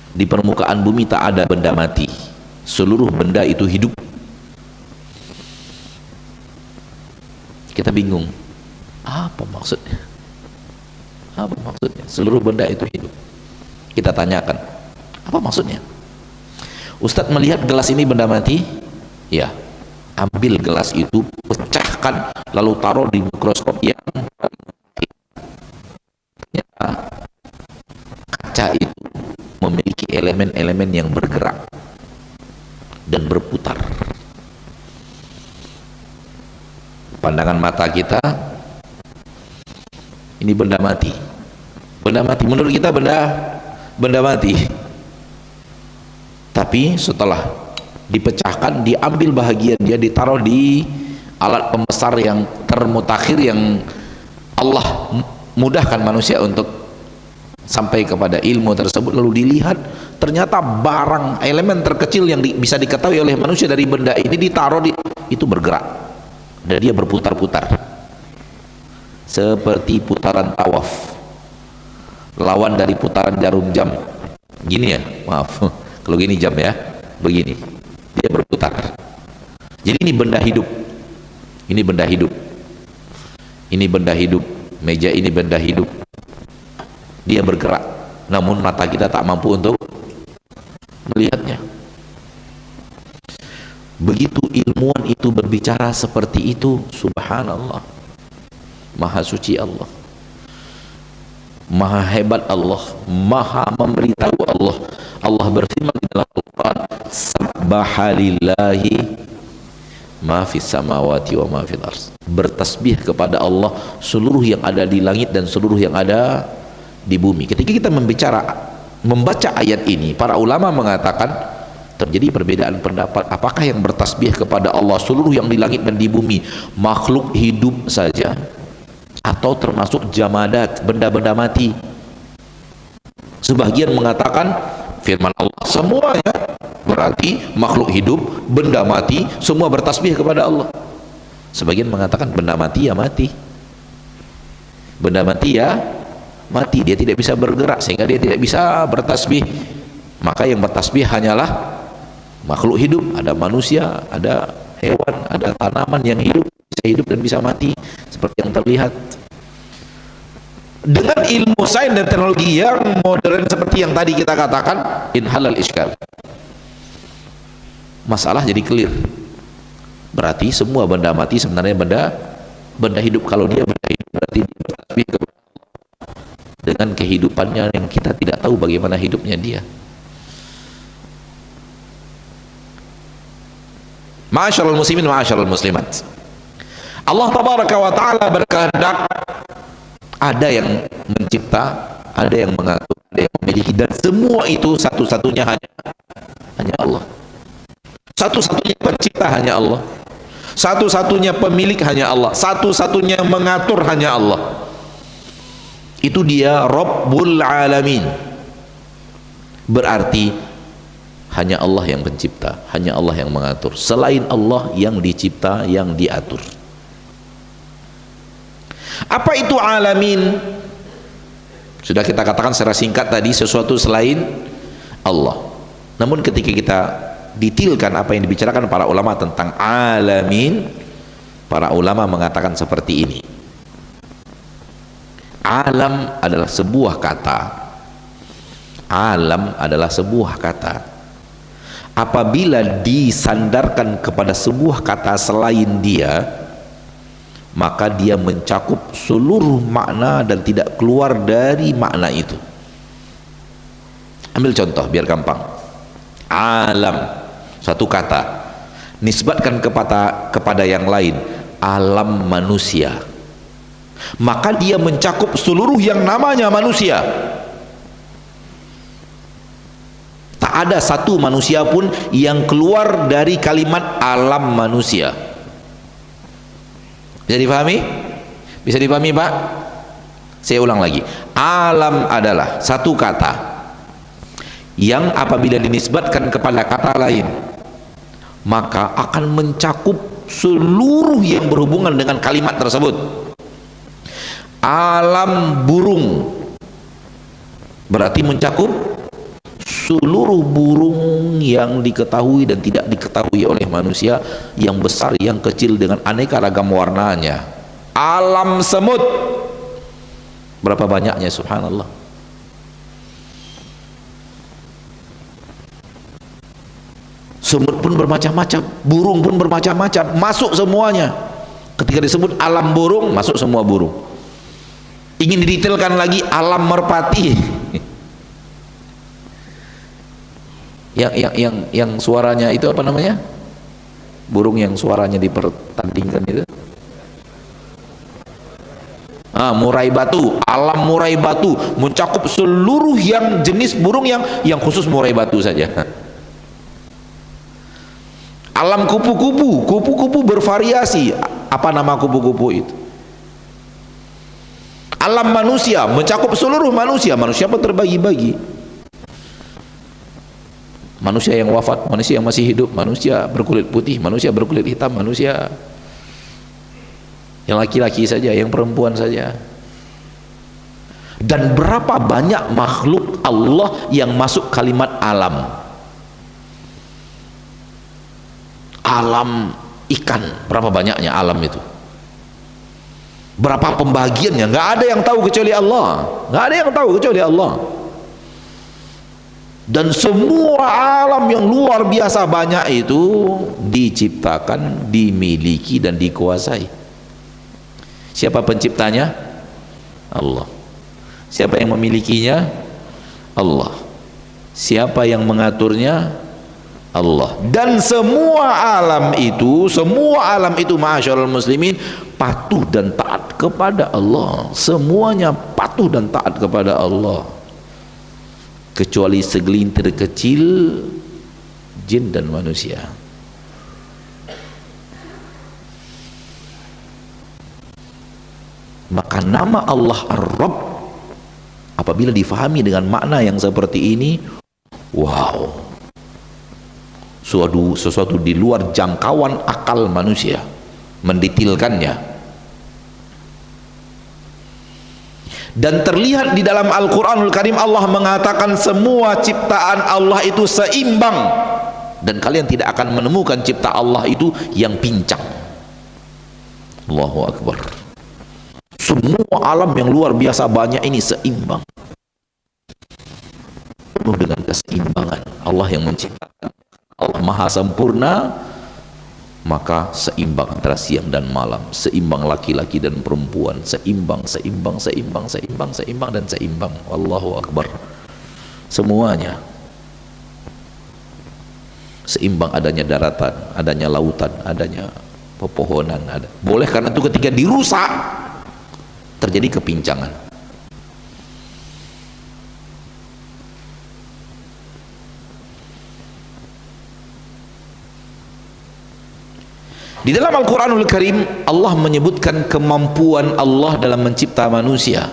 Di permukaan bumi tak ada benda mati, seluruh benda itu hidup. Kita bingung, apa maksudnya? Apa maksudnya? Seluruh benda itu hidup. Kita tanyakan, apa maksudnya? Ustadz melihat gelas ini benda mati? Ya, ambil gelas itu, pecahkan, lalu taruh di mikroskop yang kaca itu memiliki elemen-elemen yang bergerak dan berputar. Pandangan mata kita ini benda mati, menurut kita benda mati. Tapi setelah dipecahkan, diambil bahagian dia, ditaruh di alat pembesar yang termutakhir, yang Allah mudahkan manusia untuk sampai kepada ilmu tersebut. Lalu dilihat, ternyata barang elemen terkecil yang bisa diketahui oleh manusia dari benda ini ditaruh itu bergerak dan dia berputar-putar seperti putaran tawaf, lawan dari putaran jarum jam. Gini ya, maaf kalau gini jam ya, begini dia berputar. Jadi ini benda hidup, ini benda hidup, ini benda hidup, meja ini benda hidup, dia bergerak, namun mata kita tak mampu untuk melihatnya. Begitu ilmuwan itu berbicara seperti itu, subhanallah, maha suci Allah, maha hebat Allah, maha memberitahu Allah. Allah berfirman di dalam Al-Quran, Sabbahalillahi ma fis samawati wa ma fil ardh. Bertasbih kepada Allah seluruh yang ada di langit dan seluruh yang ada di bumi. Ketika kita membaca ayat ini, para ulama mengatakan terjadi perbedaan pendapat, apakah yang bertasbih kepada Allah seluruh yang di langit dan di bumi makhluk hidup saja, atau termasuk jamadat, benda-benda mati. Sebagian mengatakan firman Allah semuanya, berarti makhluk hidup, benda mati, semua bertasbih kepada Allah. Sebagian mengatakan benda mati ya mati, benda mati ya mati, dia tidak bisa bergerak sehingga dia tidak bisa bertasbih. Maka yang bertasbih hanyalah makhluk hidup, ada manusia, ada hewan, ada tanaman yang hidup, bisa hidup dan bisa mati seperti yang terlihat. Dengan ilmu sains dan teknologi yang modern seperti yang tadi kita katakan, inhalal iskal, masalah jadi clear. Berarti semua benda mati sebenarnya benda hidup. Kalau dia benda hidup, berarti dia bertasbih kepada Allah dengan kehidupannya yang kita tidak tahu bagaimana hidupnya dia. Ma'asyiral muslimin, ma'asyiral muslimat, Allah tabaraka wa ta'ala berkehendak, ada yang mencipta, ada yang mengatur, ada yang memiliki, dan semua itu satu-satunya hanya Allah. Satu-satunya pencipta hanya Allah, satu-satunya pemilik hanya Allah, satu-satunya mengatur hanya Allah. Itu dia Rabbul Alamin. Berarti hanya Allah yang pencipta, hanya Allah yang mengatur. Selain Allah yang dicipta, yang diatur. Apa itu alamin? Sudah kita katakan secara singkat tadi, sesuatu selain Allah. Namun ketika kita detailkan apa yang dibicarakan para ulama tentang alamin, para ulama mengatakan seperti ini. Alam adalah sebuah kata. Alam adalah sebuah kata. Apabila disandarkan kepada sebuah kata selain dia, maka dia mencakup seluruh makna dan tidak keluar dari makna itu. Ambil contoh biar gampang. Alam, satu kata, nisbatkan kepada yang lain, alam manusia, maka dia mencakup seluruh yang namanya manusia. Tak ada satu manusia pun yang keluar dari kalimat alam manusia. Bisa dipahami? Bisa dipahami Pak? Saya ulang lagi. Alam adalah satu kata yang apabila dinisbatkan kepada kata lain, maka akan mencakup seluruh yang berhubungan dengan kalimat tersebut. Alam burung berarti mencakup seluruh burung yang diketahui dan tidak diketahui oleh manusia, yang besar, yang kecil, dengan aneka ragam warnanya. Alam semut, berapa banyaknya, subhanallah. Semut pun bermacam-macam, burung pun bermacam-macam, masuk semuanya. Ketika disebut alam burung, masuk semua burung. Ingin didetailkan lagi, alam merpati, yang suaranya itu apa namanya, burung yang suaranya dipertandingkan itu, murai batu. Alam murai batu mencakup seluruh yang jenis burung, yang khusus murai batu saja. Alam kupu-kupu, kupu-kupu bervariasi. Apa nama kupu-kupu itu? Alam manusia mencakup seluruh manusia. Manusia pun terbagi-bagi. Manusia yang wafat, manusia yang masih hidup, manusia berkulit putih, manusia berkulit hitam, manusia yang laki-laki saja, yang perempuan saja. Dan berapa banyak makhluk Allah yang masuk kalimat alam. Alam ikan, berapa banyaknya alam itu? Berapa pembagiannya? Nggak ada yang tahu kecuali Allah. Nggak ada yang tahu kecuali Allah. Dan semua alam yang luar biasa banyak itu diciptakan, dimiliki dan dikuasai. Siapa penciptanya? Allah. Siapa yang memilikinya? Allah. Siapa yang mengaturnya? Allah. Dan semua alam itu ma'asyiral muslimin, patuh dan taat kepada Allah. Semuanya patuh dan taat kepada Allah, kecuali segelintir kecil jin dan manusia. Maka nama Allah Ar-Rabb apabila difahami dengan makna yang seperti ini, wow, sesuatu di luar jangkauan akal manusia mendetilkannya. Dan terlihat di dalam Al-Quranul Karim, Allah mengatakan semua ciptaan Allah itu seimbang, dan kalian tidak akan menemukan cipta Allah itu yang pincang. Allahu Akbar. Semua alam yang luar biasa banyak ini seimbang, penuh dengan keseimbangan. Allah yang menciptakan, Allah maha sempurna, maka seimbang antara siang dan malam, seimbang laki-laki dan perempuan, seimbang dan seimbang. Wallahu Akbar. Semuanya seimbang, adanya daratan, adanya lautan, adanya pepohonan, ada. Boleh karena itu ketika dirusak terjadi kepincangan. Di dalam Al-Quranul Karim Allah menyebutkan kemampuan Allah dalam mencipta manusia.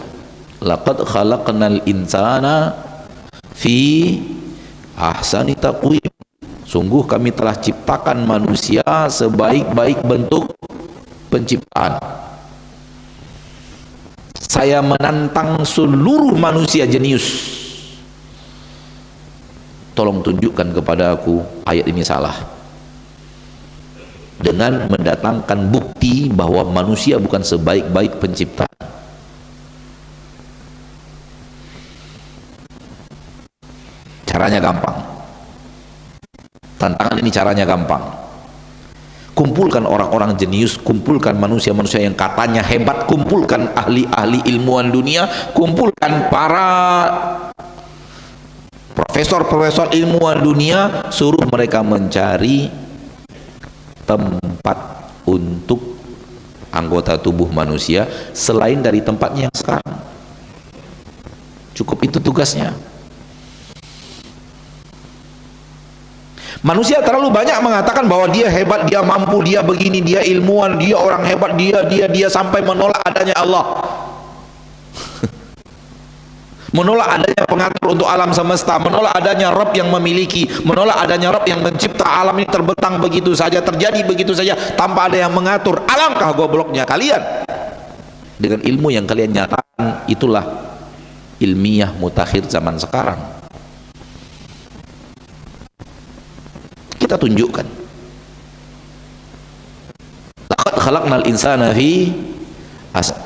Laqad khalaqnal insana fi ahsani taqwim. Sungguh kami telah ciptakan manusia sebaik-baik bentuk penciptaan. Saya menantang seluruh manusia jenius, tolong tunjukkan kepada aku ayat ini salah, dengan mendatangkan bukti bahwa manusia bukan sebaik-baik penciptaan. Caranya gampang. Tantangan ini caranya gampang. Kumpulkan orang-orang jenius, kumpulkan manusia-manusia yang katanya hebat, kumpulkan ahli-ahli ilmuwan dunia, kumpulkan para profesor-profesor ilmuwan dunia, suruh mereka mencari tempat untuk anggota tubuh manusia selain dari tempatnya yang sekarang. Cukup itu tugasnya. Manusia terlalu banyak mengatakan bahwa dia hebat, dia mampu, dia begini, dia ilmuwan, dia orang hebat, dia sampai menolak adanya Allah. Menolak adanya pengatur untuk alam semesta, menolak adanya Rabb yang memiliki, menolak adanya Rabb yang mencipta alam ini terbentang begitu saja, terjadi begitu saja tanpa ada yang mengatur. Alangkah gobloknya kalian. Dengan ilmu yang kalian nyatakan, itulah ilmiah mutakhir zaman sekarang. Kita tunjukkan. Laqad khalaqnal insana fi.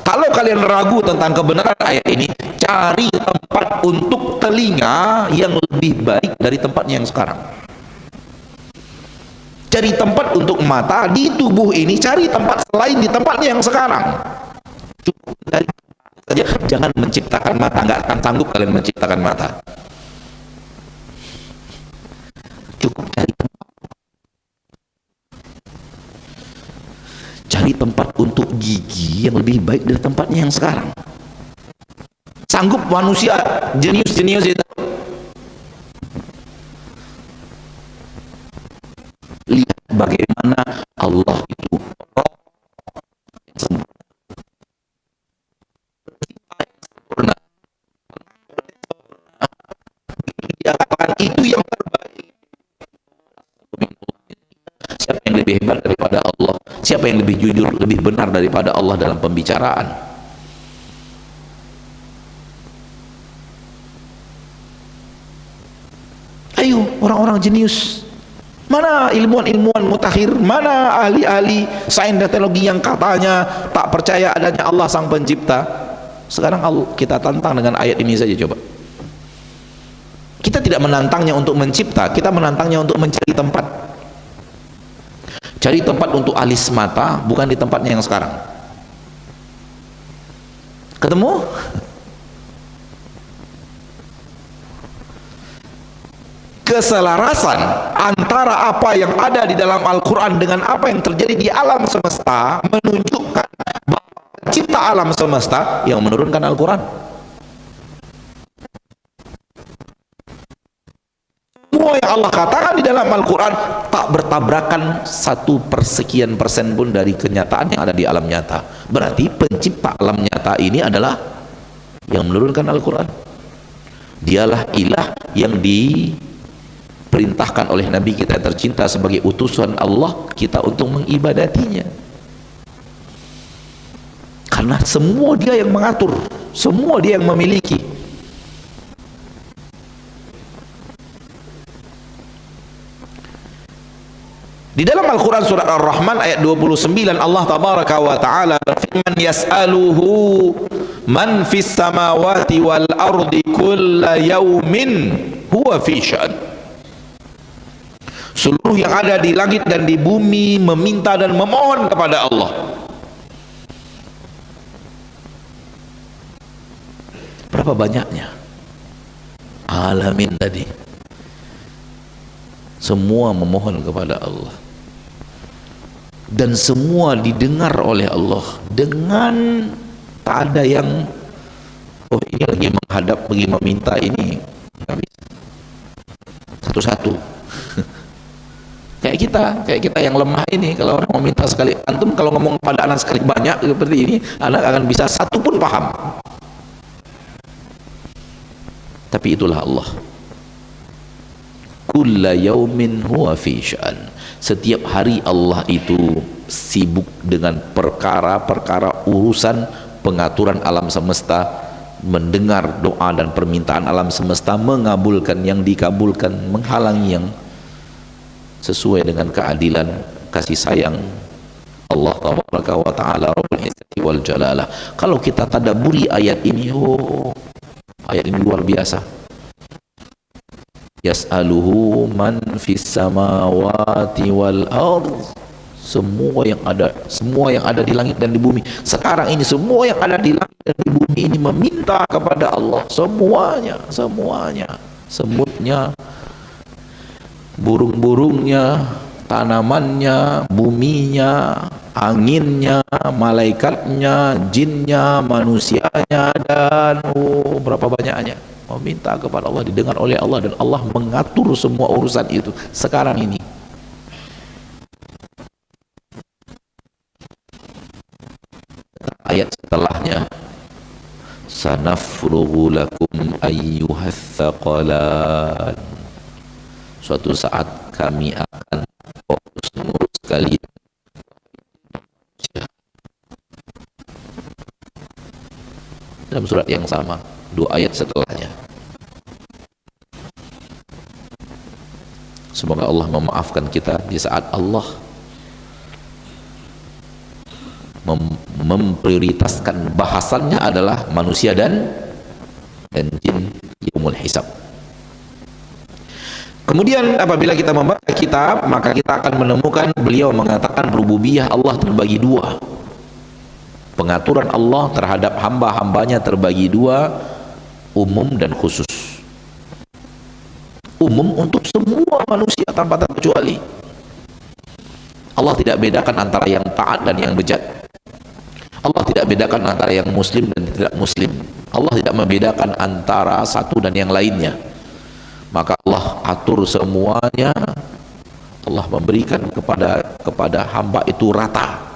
Kalau kalian ragu tentang kebenaran ayat ini, cari tempat untuk telinga yang lebih baik dari tempatnya yang sekarang. Cari tempat untuk mata di tubuh ini, cari tempat selain di tempatnya yang sekarang. Cukup dari saja, jangan menciptakan mata, nggak akan sanggup kalian menciptakan mata. Cukup cari tempat untuk gigi yang lebih baik dari tempatnya yang sekarang. Sanggup manusia jenius-jenius itu? Lihat bagaimana itu yang terbaik. Siapa yang lebih hebat daripada Allah? Siapa yang lebih jujur, lebih benar daripada Allah dalam pembicaraan? Ayo, orang-orang jenius, mana ilmuwan-ilmuwan mutakhir, mana ahli-ahli sains dan teknologi yang katanya tak percaya adanya Allah sang pencipta? Sekarang kita tantang dengan ayat ini saja coba. Kita tidak menantangnya untuk mencipta, kita menantangnya untuk mencari tempat. Cari tempat untuk alis mata, bukan di tempatnya yang sekarang. Ketemu? Keselarasan antara apa yang ada di dalam Al-Quran dengan apa yang terjadi di alam semesta menunjukkan bahwa pencipta alam semesta yang menurunkan Al-Quran. Semua yang Allah katakan di dalam Al-Quran tak bertabrakan 1/sekian% pun dari kenyataan yang ada di alam nyata. Berarti pencipta alam nyata ini adalah yang menurunkan Al-Quran. Dialah ilah yang diperintahkan oleh Nabi kita tercinta sebagai utusan Allah kita untuk mengibadatinya. Karena semua dia yang mengatur, semua dia yang memiliki. Di dalam Al-Quran surat Ar-Rahman ayat 29 Allah tabaraka wa ta'ala berfirman, yas'aluhu man fis samawati wal ardi kulla yaumin huwa fi sya'an. Seluruh yang ada di langit dan di bumi meminta dan memohon kepada Allah. Berapa banyaknya alamin tadi, semua memohon kepada Allah dan semua didengar oleh Allah dengan tak ada yang oh ini lagi menghadap pergi meminta ini satu-satu. kayak kita yang lemah ini, kalau orang meminta sekali, antum kalau ngomong pada anak sekali banyak seperti ini, anak akan bisa satu pun paham. Tapi itulah Allah, kulla yaumin huwa fi sya'an. Setiap hari Allah itu sibuk dengan perkara-perkara urusan pengaturan alam semesta, mendengar doa dan permintaan alam semesta, mengabulkan yang dikabulkan, menghalangi yang sesuai dengan keadilan kasih sayang Allah tabaraka wa ta'ala rabbul izzati wal jalalah. Kalau kita tadabburi ayat ini, ayat ini luar biasa. Yas'aluhu man fis samawati wal ard. Semua yang ada di langit dan di bumi. Sekarang ini semua yang ada di langit dan di bumi ini meminta kepada Allah, semuanya. Semutnya, burung-burungnya, tanamannya, buminya, anginnya, malaikatnya, jinnya, manusianya, dan berapa banyaknya meminta kepada Allah, didengar oleh Allah, dan Allah mengatur semua urusan itu sekarang ini. Ayat setelahnya, sanafrughu lakum ayyuhath thaqalan. Suatu saat kami akan fokus mengurus kalian. Dalam surat yang sama, 2 ayat setelahnya. Semoga Allah memaafkan kita di saat Allah memprioritaskan bahasannya adalah manusia dan jin, yaumul hisab. Kemudian apabila kita membaca kitab, maka kita akan menemukan beliau mengatakan rububiyah Allah terbagi 2. Pengaturan Allah terhadap hamba-hambanya terbagi 2, umum dan khusus. Umum untuk semua manusia tanpa terkecuali. Allah tidak bedakan antara yang taat dan yang bejat. Allah tidak bedakan antara yang muslim dan tidak muslim. Allah tidak membedakan antara satu dan yang lainnya. Maka Allah atur semuanya. Allah memberikan kepada hamba itu rata.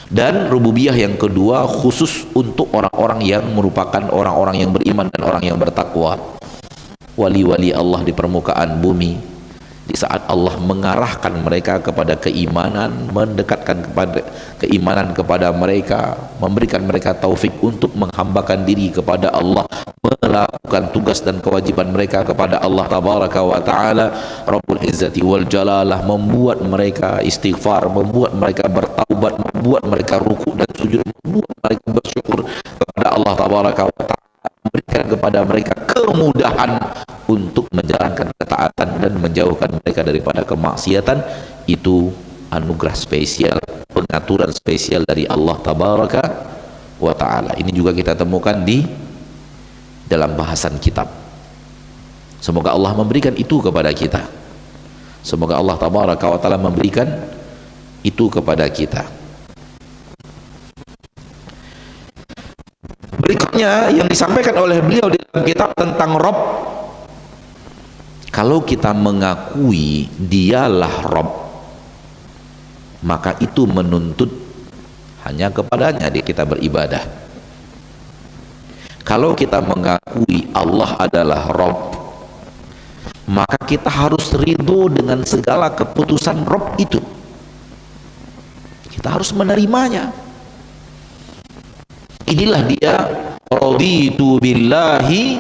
Dan rububiyah yang kedua khusus untuk orang-orang yang merupakan orang-orang yang beriman dan orang yang bertakwa. wali-wali Allah di permukaan bumi, di saat Allah mengarahkan mereka kepada keimanan, mendekatkan kepada keimanan kepada mereka, memberikan mereka taufik untuk menghambakan diri kepada Allah, melakukan tugas dan kewajiban mereka kepada Allah tabaraka wa taala Rabbul Izzati wal Jalalah, membuat mereka istighfar, membuat mereka bertaubat, membuat mereka ruku dan sujud, membuat mereka bersyukur kepada Allah tabaraka wa taala, memberikan kepada mereka kemudahan untuk menjalankan ketaatan dan menjauhkan mereka daripada kemaksiatan. Itu anugerah spesial, pengaturan spesial dari Allah tabaraka wa taala. Ini juga kita temukan di dalam bahasan kitab. Semoga Allah memberikan itu kepada kita. Semoga Allah tabaraka wa taala memberikan itu kepada kita. Berikutnya yang disampaikan oleh beliau di dalam kitab tentang Rabb, kalau kita mengakui dialah Rabb, maka itu menuntut hanya kepadanya kita beribadah. Kalau kita mengakui Allah adalah Rabb, maka kita harus ridho dengan segala keputusan Rabb itu. Kita harus menerimanya. Inilah dia raditu billahi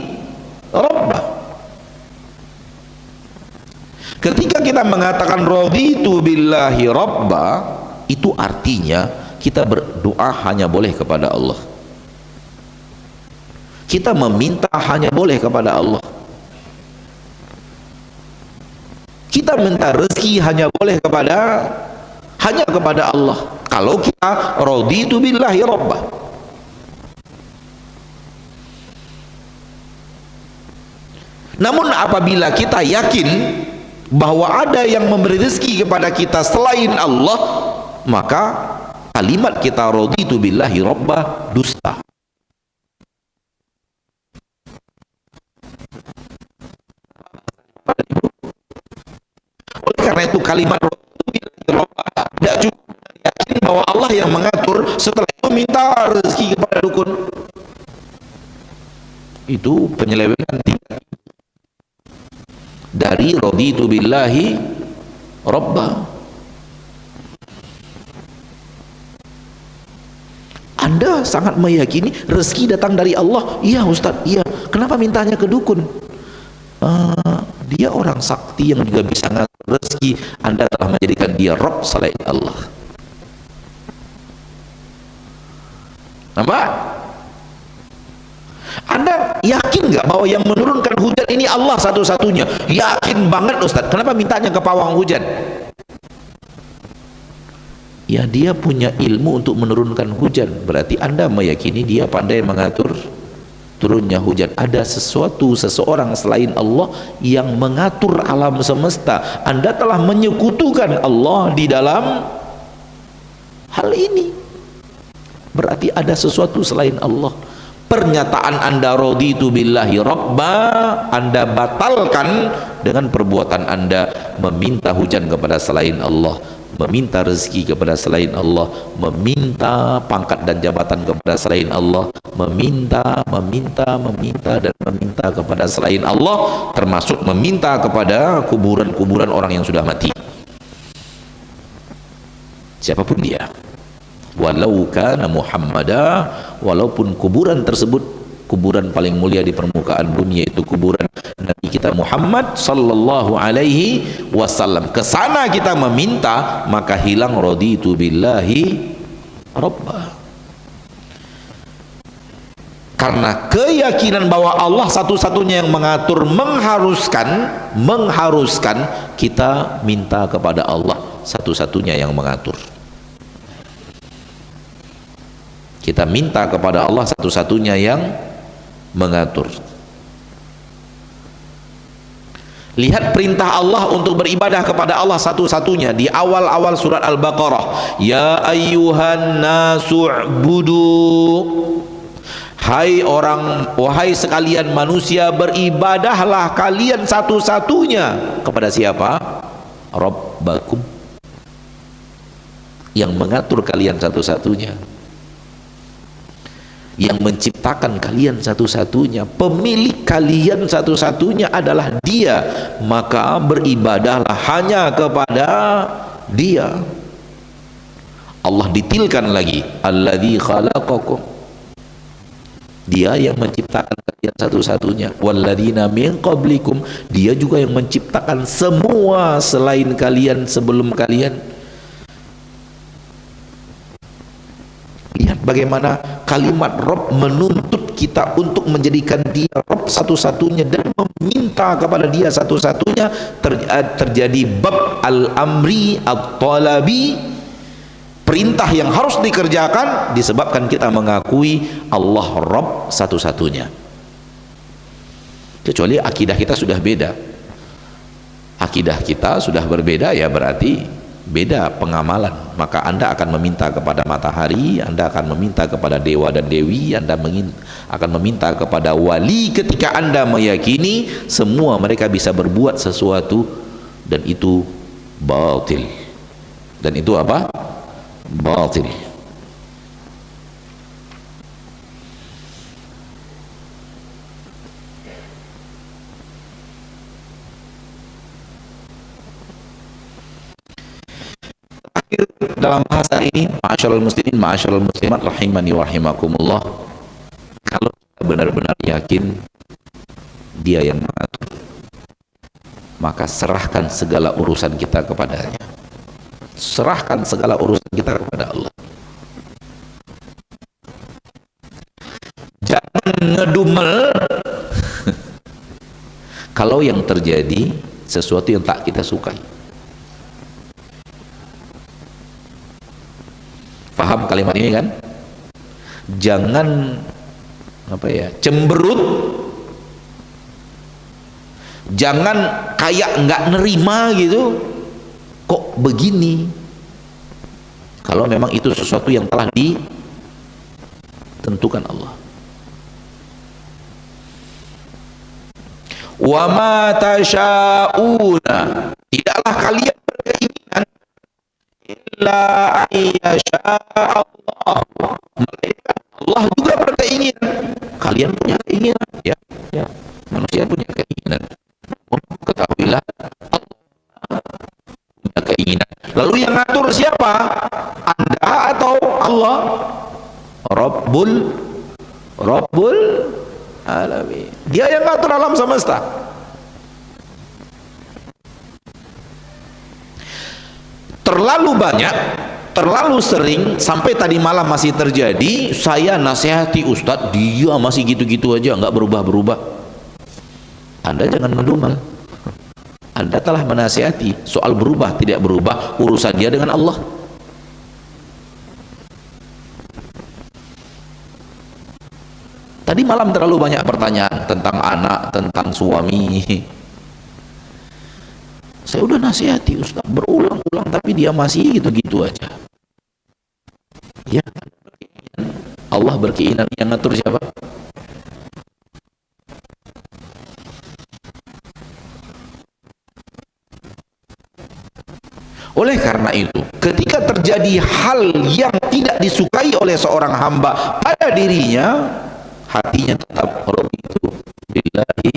rabbah. Ketika kita mengatakan raditu billahi rabbah, itu artinya kita berdoa hanya boleh kepada Allah. Kita meminta hanya boleh kepada Allah. Kita minta rezeki hanya boleh hanya kepada Allah. Kalau kita raditu billahi rabbah. Namun apabila kita yakin bahwa ada yang memberi rezeki kepada kita selain Allah, maka kalimat kita raditu billahi rabbah dusta. Oleh karena itu kalimat raditu billahi rabbah tidak cukup yakin bahwa Allah yang mengatur, setelah itu minta rezeki kepada dukun. Itu penyelewengan dari raditu billahi rabbah. Anda sangat meyakini rezeki datang dari Allah. Iya Ustaz, iya. Kenapa mintanya ke dukun? Dia orang sakti yang juga bisa ngatur rezeki. Anda telah menjadikan dia Rabb selain Allah. Nampak? Anda yakin nggak bahwa yang menurunkan hujan ini Allah satu-satunya? Yakin banget Ustaz. Kenapa mintanya ke pawang hujan? Ya, dia punya ilmu untuk menurunkan hujan. Berarti Anda meyakini dia pandai mengatur turunnya hujan. Ada seseorang selain Allah yang mengatur alam semesta. Anda telah menyekutukan Allah di dalam hal ini. Berarti ada sesuatu selain Allah. Pernyataan Anda raditu billahi rabba, Anda batalkan dengan perbuatan Anda meminta hujan kepada selain Allah, meminta rezeki kepada selain Allah, meminta pangkat dan jabatan kepada selain Allah, meminta dan meminta kepada selain Allah, termasuk meminta kepada kuburan-kuburan orang yang sudah mati, siapapun dia. Walau kana Muhammada, walaupun kuburan tersebut kuburan paling mulia di permukaan bumi, yaitu kuburan Nabi kita Muhammad sallallahu alaihi wasallam. Kesana kita meminta, maka hilang raditu billahi rabbah. Karena keyakinan bahwa Allah satu-satunya yang mengatur, mengharuskan kita minta kepada Allah satu-satunya yang mengatur. Kita minta kepada Allah satu-satunya yang mengatur. Lihat perintah Allah untuk beribadah kepada Allah satu-satunya di awal-awal surat Al-Baqarah. Ya ayyuhan nasu'budu. Wahai sekalian manusia, beribadahlah kalian satu-satunya kepada siapa? Rabbakum, yang mengatur kalian satu-satunya. yang menciptakan kalian satu-satunya, pemilik kalian satu-satunya adalah Dia, maka beribadahlah hanya kepada Dia. Allah ditilkan lagi, alladzi khalaqakum, Dia yang menciptakan kalian satu-satunya, walladzina min qablikum, Dia juga yang menciptakan semua selain kalian, sebelum kalian. Lihat bagaimana kalimat Rabb menuntut kita untuk menjadikan Dia Rabb satu-satunya dan meminta kepada Dia satu-satunya. Terjadi bab al-amri at-talabi, perintah yang harus dikerjakan disebabkan kita mengakui Allah Rabb satu-satunya. Kecuali akidah kita sudah beda, akidah kita sudah berbeda, ya berarti beda pengamalan, maka Anda akan meminta kepada matahari, Anda akan meminta kepada dewa dan dewi, Anda akan meminta kepada wali ketika Anda meyakini semua mereka bisa berbuat sesuatu, dan itu batil. Dan itu apa? Batil. Dalam bahasa ini, ma'asyiral muslimin, ma'asyiral muslimat, rahimani wa rahimakumullah, kalau kita benar-benar yakin Dia yang mengatur, maka serahkan segala urusan kita kepadanya. Serahkan segala urusan kita kepada Allah. Jangan ngedumel kalau yang terjadi sesuatu yang tak kita sukai. Paham kalimat ini kan? Jangan cemberut, jangan kayak nggak nerima gitu, kok begini, kalau memang itu sesuatu yang telah ditentukan Allah. Wa ma tasyauna, tidaklah kalian berkeinginan illa ayyasha Allah, mereka Allah juga berkeinginan. Kalian punya keinginan, ya, manusia punya keinginan. Ketahuilah Allah punya keinginan. Lalu yang ngatur siapa? Anda atau Allah? Rabbul alamin. Dia yang ngatur alam semesta. Terlalu banyak, terlalu sering, sampai tadi malam masih terjadi. Saya nasihati Ustadz, dia masih gitu-gitu aja, nggak berubah-berubah. Anda jangan mendumel. Anda telah menasihati, soal berubah tidak berubah urusan dia dengan Allah. Tadi malam terlalu banyak pertanyaan tentang anak, tentang suami. Saya udah nasihati Ustaz berulang-ulang, tapi dia masih gitu-gitu aja. Ya, Allah berkeinginan, yang ngatur siapa? Oleh karena itu, ketika terjadi hal yang tidak disukai oleh seorang hamba pada dirinya, hatinya tetap raditu billahi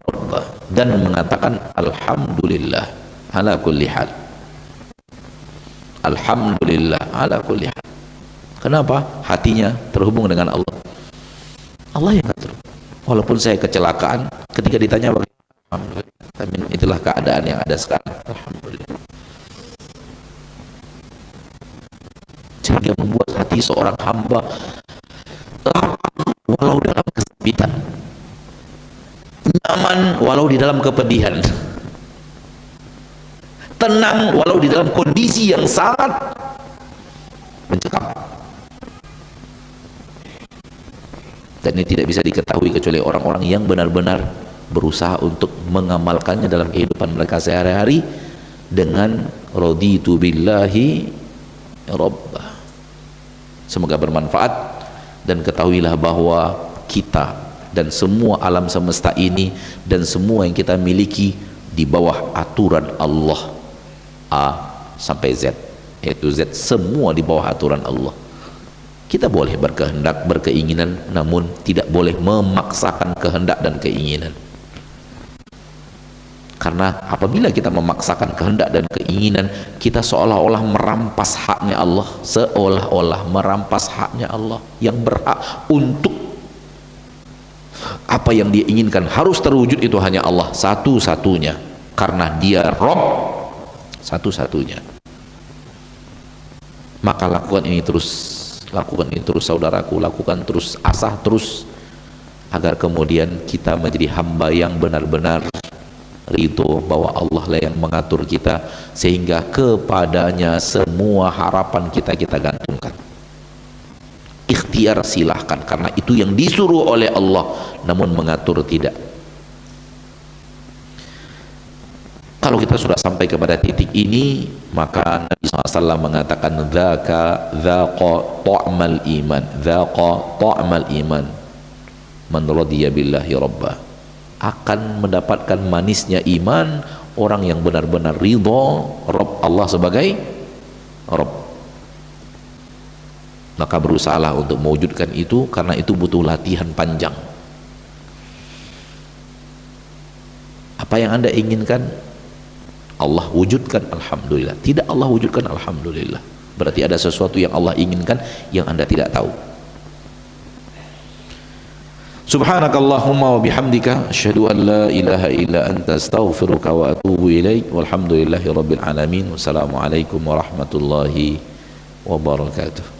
rabbah dan mengatakan alhamdulillah ala kulli hal. Alhamdulillah ala kulli hal. Kenapa? Hatinya terhubung dengan Allah. Allah yang ngatur. Walaupun saya kecelakaan, ketika ditanya alhamdulillah, itulah keadaan yang ada sekarang. Alhamdulillah. Sehingga membuat hati seorang hamba lapang walau dalam kesempitan, nyaman walau di dalam kepedihan, tenang walau di dalam kondisi yang sangat mencekam. Dan ini tidak bisa diketahui kecuali orang-orang yang benar-benar berusaha untuk mengamalkannya dalam kehidupan mereka sehari-hari dengan raditu billahi rabbah. Semoga bermanfaat, dan ketahuilah bahwa kita dan semua alam semesta ini dan semua yang kita miliki di bawah aturan Allah, A sampai Z, yaitu Z, semua di bawah aturan Allah. Kita boleh berkehendak, berkeinginan, namun tidak boleh memaksakan kehendak dan keinginan. Karena apabila kita memaksakan kehendak dan keinginan, kita seolah-olah merampas haknya Allah, seolah-olah merampas haknya Allah yang berhak untuk apa yang dia inginkan harus terwujud. Itu hanya Allah satu-satunya, karena dia Rabb satu-satunya. Maka lakukan ini terus saudaraku, lakukan terus, asah terus, agar kemudian kita menjadi hamba yang benar-benar ridho bahwa Allah lah yang mengatur kita, sehingga kepadanya semua harapan kita gantungkan. Ikhtiar silahkan, karena itu yang disuruh oleh Allah, namun mengatur tidak. Kalau kita sudah sampai kepada titik ini, maka Nabi SAW mengatakan dhaqa ta'mal iman, dhaqa ta'mal iman, man radiya billahi rabbah, akan mendapatkan manisnya iman orang yang benar-benar ridho Rabb Allah sebagai Rabb. Maka berusahalah untuk mewujudkan itu, karena itu butuh latihan panjang. Apa yang Anda inginkan Allah wujudkan, alhamdulillah. Tidak Allah wujudkan, alhamdulillah. Berarti ada sesuatu yang Allah inginkan yang Anda tidak tahu. Subhanakallahumma wa bihamdika asyhadu an la ilaha illa anta astaghfiruka wa atubu ilaik. Walhamdulillahi rabbil alamin. Wassalamualaikum warahmatullahi wabarakatuh.